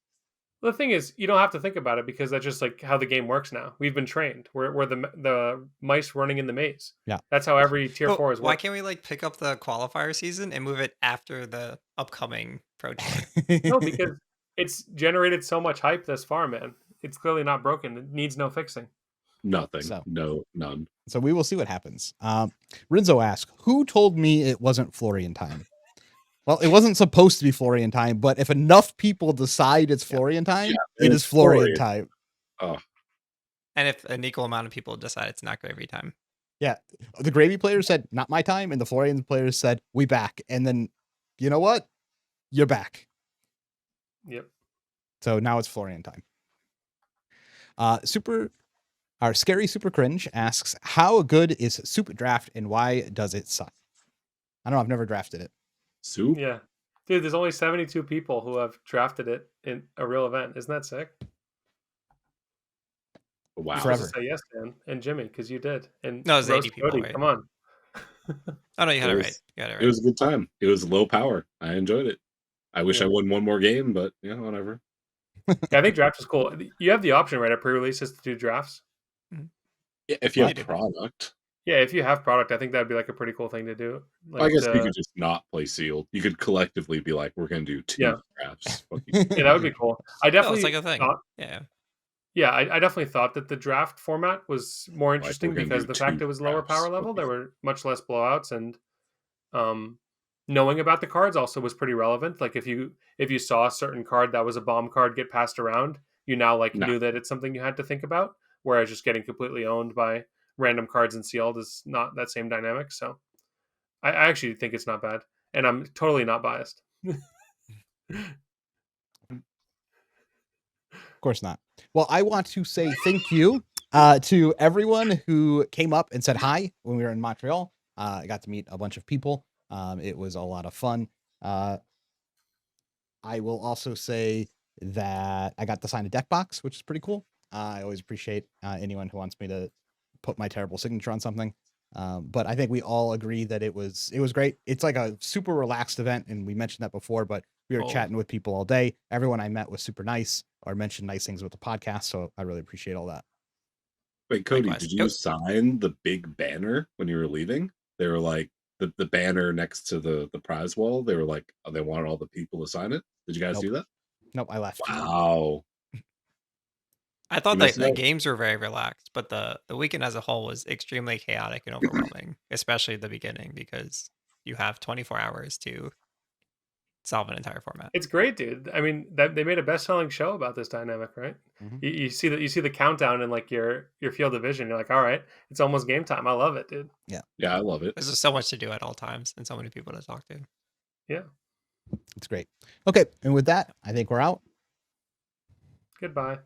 The thing is, you don't have to think about it because that's just like how the game works now. We've been trained. We're the mice running in the maze.
Yeah,
that's how every tier 4 is.
Why can't we like pick up the qualifier season and move it after the upcoming pro tour?
No, because it's generated so much hype thus far, man. It's clearly not broken. It needs no fixing.
Nothing. None.
So we will see what happens. Rinzo asks, who told me it wasn't Florian time? Well, it wasn't supposed to be Florian time, but if enough people decide it's Florian time, it is Florian time.
Oh.
And if an equal amount of people decide it's not gravy time.
Yeah. The gravy players said, not my time. And the Florian players said, we back. And then, you know what? You're back.
Yep.
So now it's Florian time. Our Scary Super Cringe asks, how good is Super Draft and why does it suck? I don't know. I've never drafted it.
Soup?
Yeah. Dude, there's only 72 people who have drafted it in a real event. Isn't that sick?
Wow.
Forever. Say yes, Dan, and Jimmy, because you did. And
no, it was 80 people.
Cody, come on.
Oh, no, you had it right. You got it right.
It was a good time. It was low power. I enjoyed it. I wish I won one more game, but yeah, whatever.
Yeah, I think draft is cool. You have the option, right, at pre-releases to do drafts.
Yeah, if you
What?
have product,
Yeah, if you have product, I think that'd be like a pretty cool thing to do.
I
Like,
guess you could just not play sealed. You could collectively be like, we're going to do 2
yeah,
drafts. Fuck you.
yeah, that would be cool. I
No, it's like
definitely
a thing.
thought,
Yeah.
yeah, I definitely thought that the draft format was more
Like,
interesting
we're gonna
because
do
the fact
2
it was lower
drafts.
power level, there were much less blowouts, and knowing about the cards also was pretty relevant. Like if you saw a certain card that was a bomb card get passed around, you now like
No.
knew that it's something you had to think about. Whereas just getting completely owned by random cards and sealed is not that same dynamic. So I actually think it's not bad, and I'm totally not biased.
Of course not. Well, I want to say thank you to everyone who came up and said hi when we were in Montreal. I got to meet a bunch of people. It was a lot of fun. I will also say that I got to sign a deck box, which is pretty cool. I always appreciate anyone who wants me to put my terrible signature on something. But I think we all agree that it was great. It's like a super relaxed event, and we mentioned that before, but we were
Oh.
chatting with people all day. Everyone I met was super nice or mentioned nice things with the podcast, so I really appreciate all that.
Wait, Cody,
Likewise.
did you sign the big banner when you were leaving? They were like the banner next to the prize wall. They were like, oh, they wanted all the people to sign it. Did you guys
Nope.
do that?
Nope, I left.
Wow.
I thought
You
that
missed
the
out?
games were very relaxed, but the weekend as a whole was extremely chaotic and overwhelming, especially the beginning because you have 24 hours to solve an entire format.
It's great, dude. I mean, that they made a best-selling show about this dynamic, right?
Mhm.
You see the countdown in like your field of vision. You're like, all right, it's almost game time. I love it, dude.
Yeah, I love it.
There's just so much to do at all times and so many people to talk to.
Yeah.
It's great. Okay, and with that, I think we're out.
Goodbye.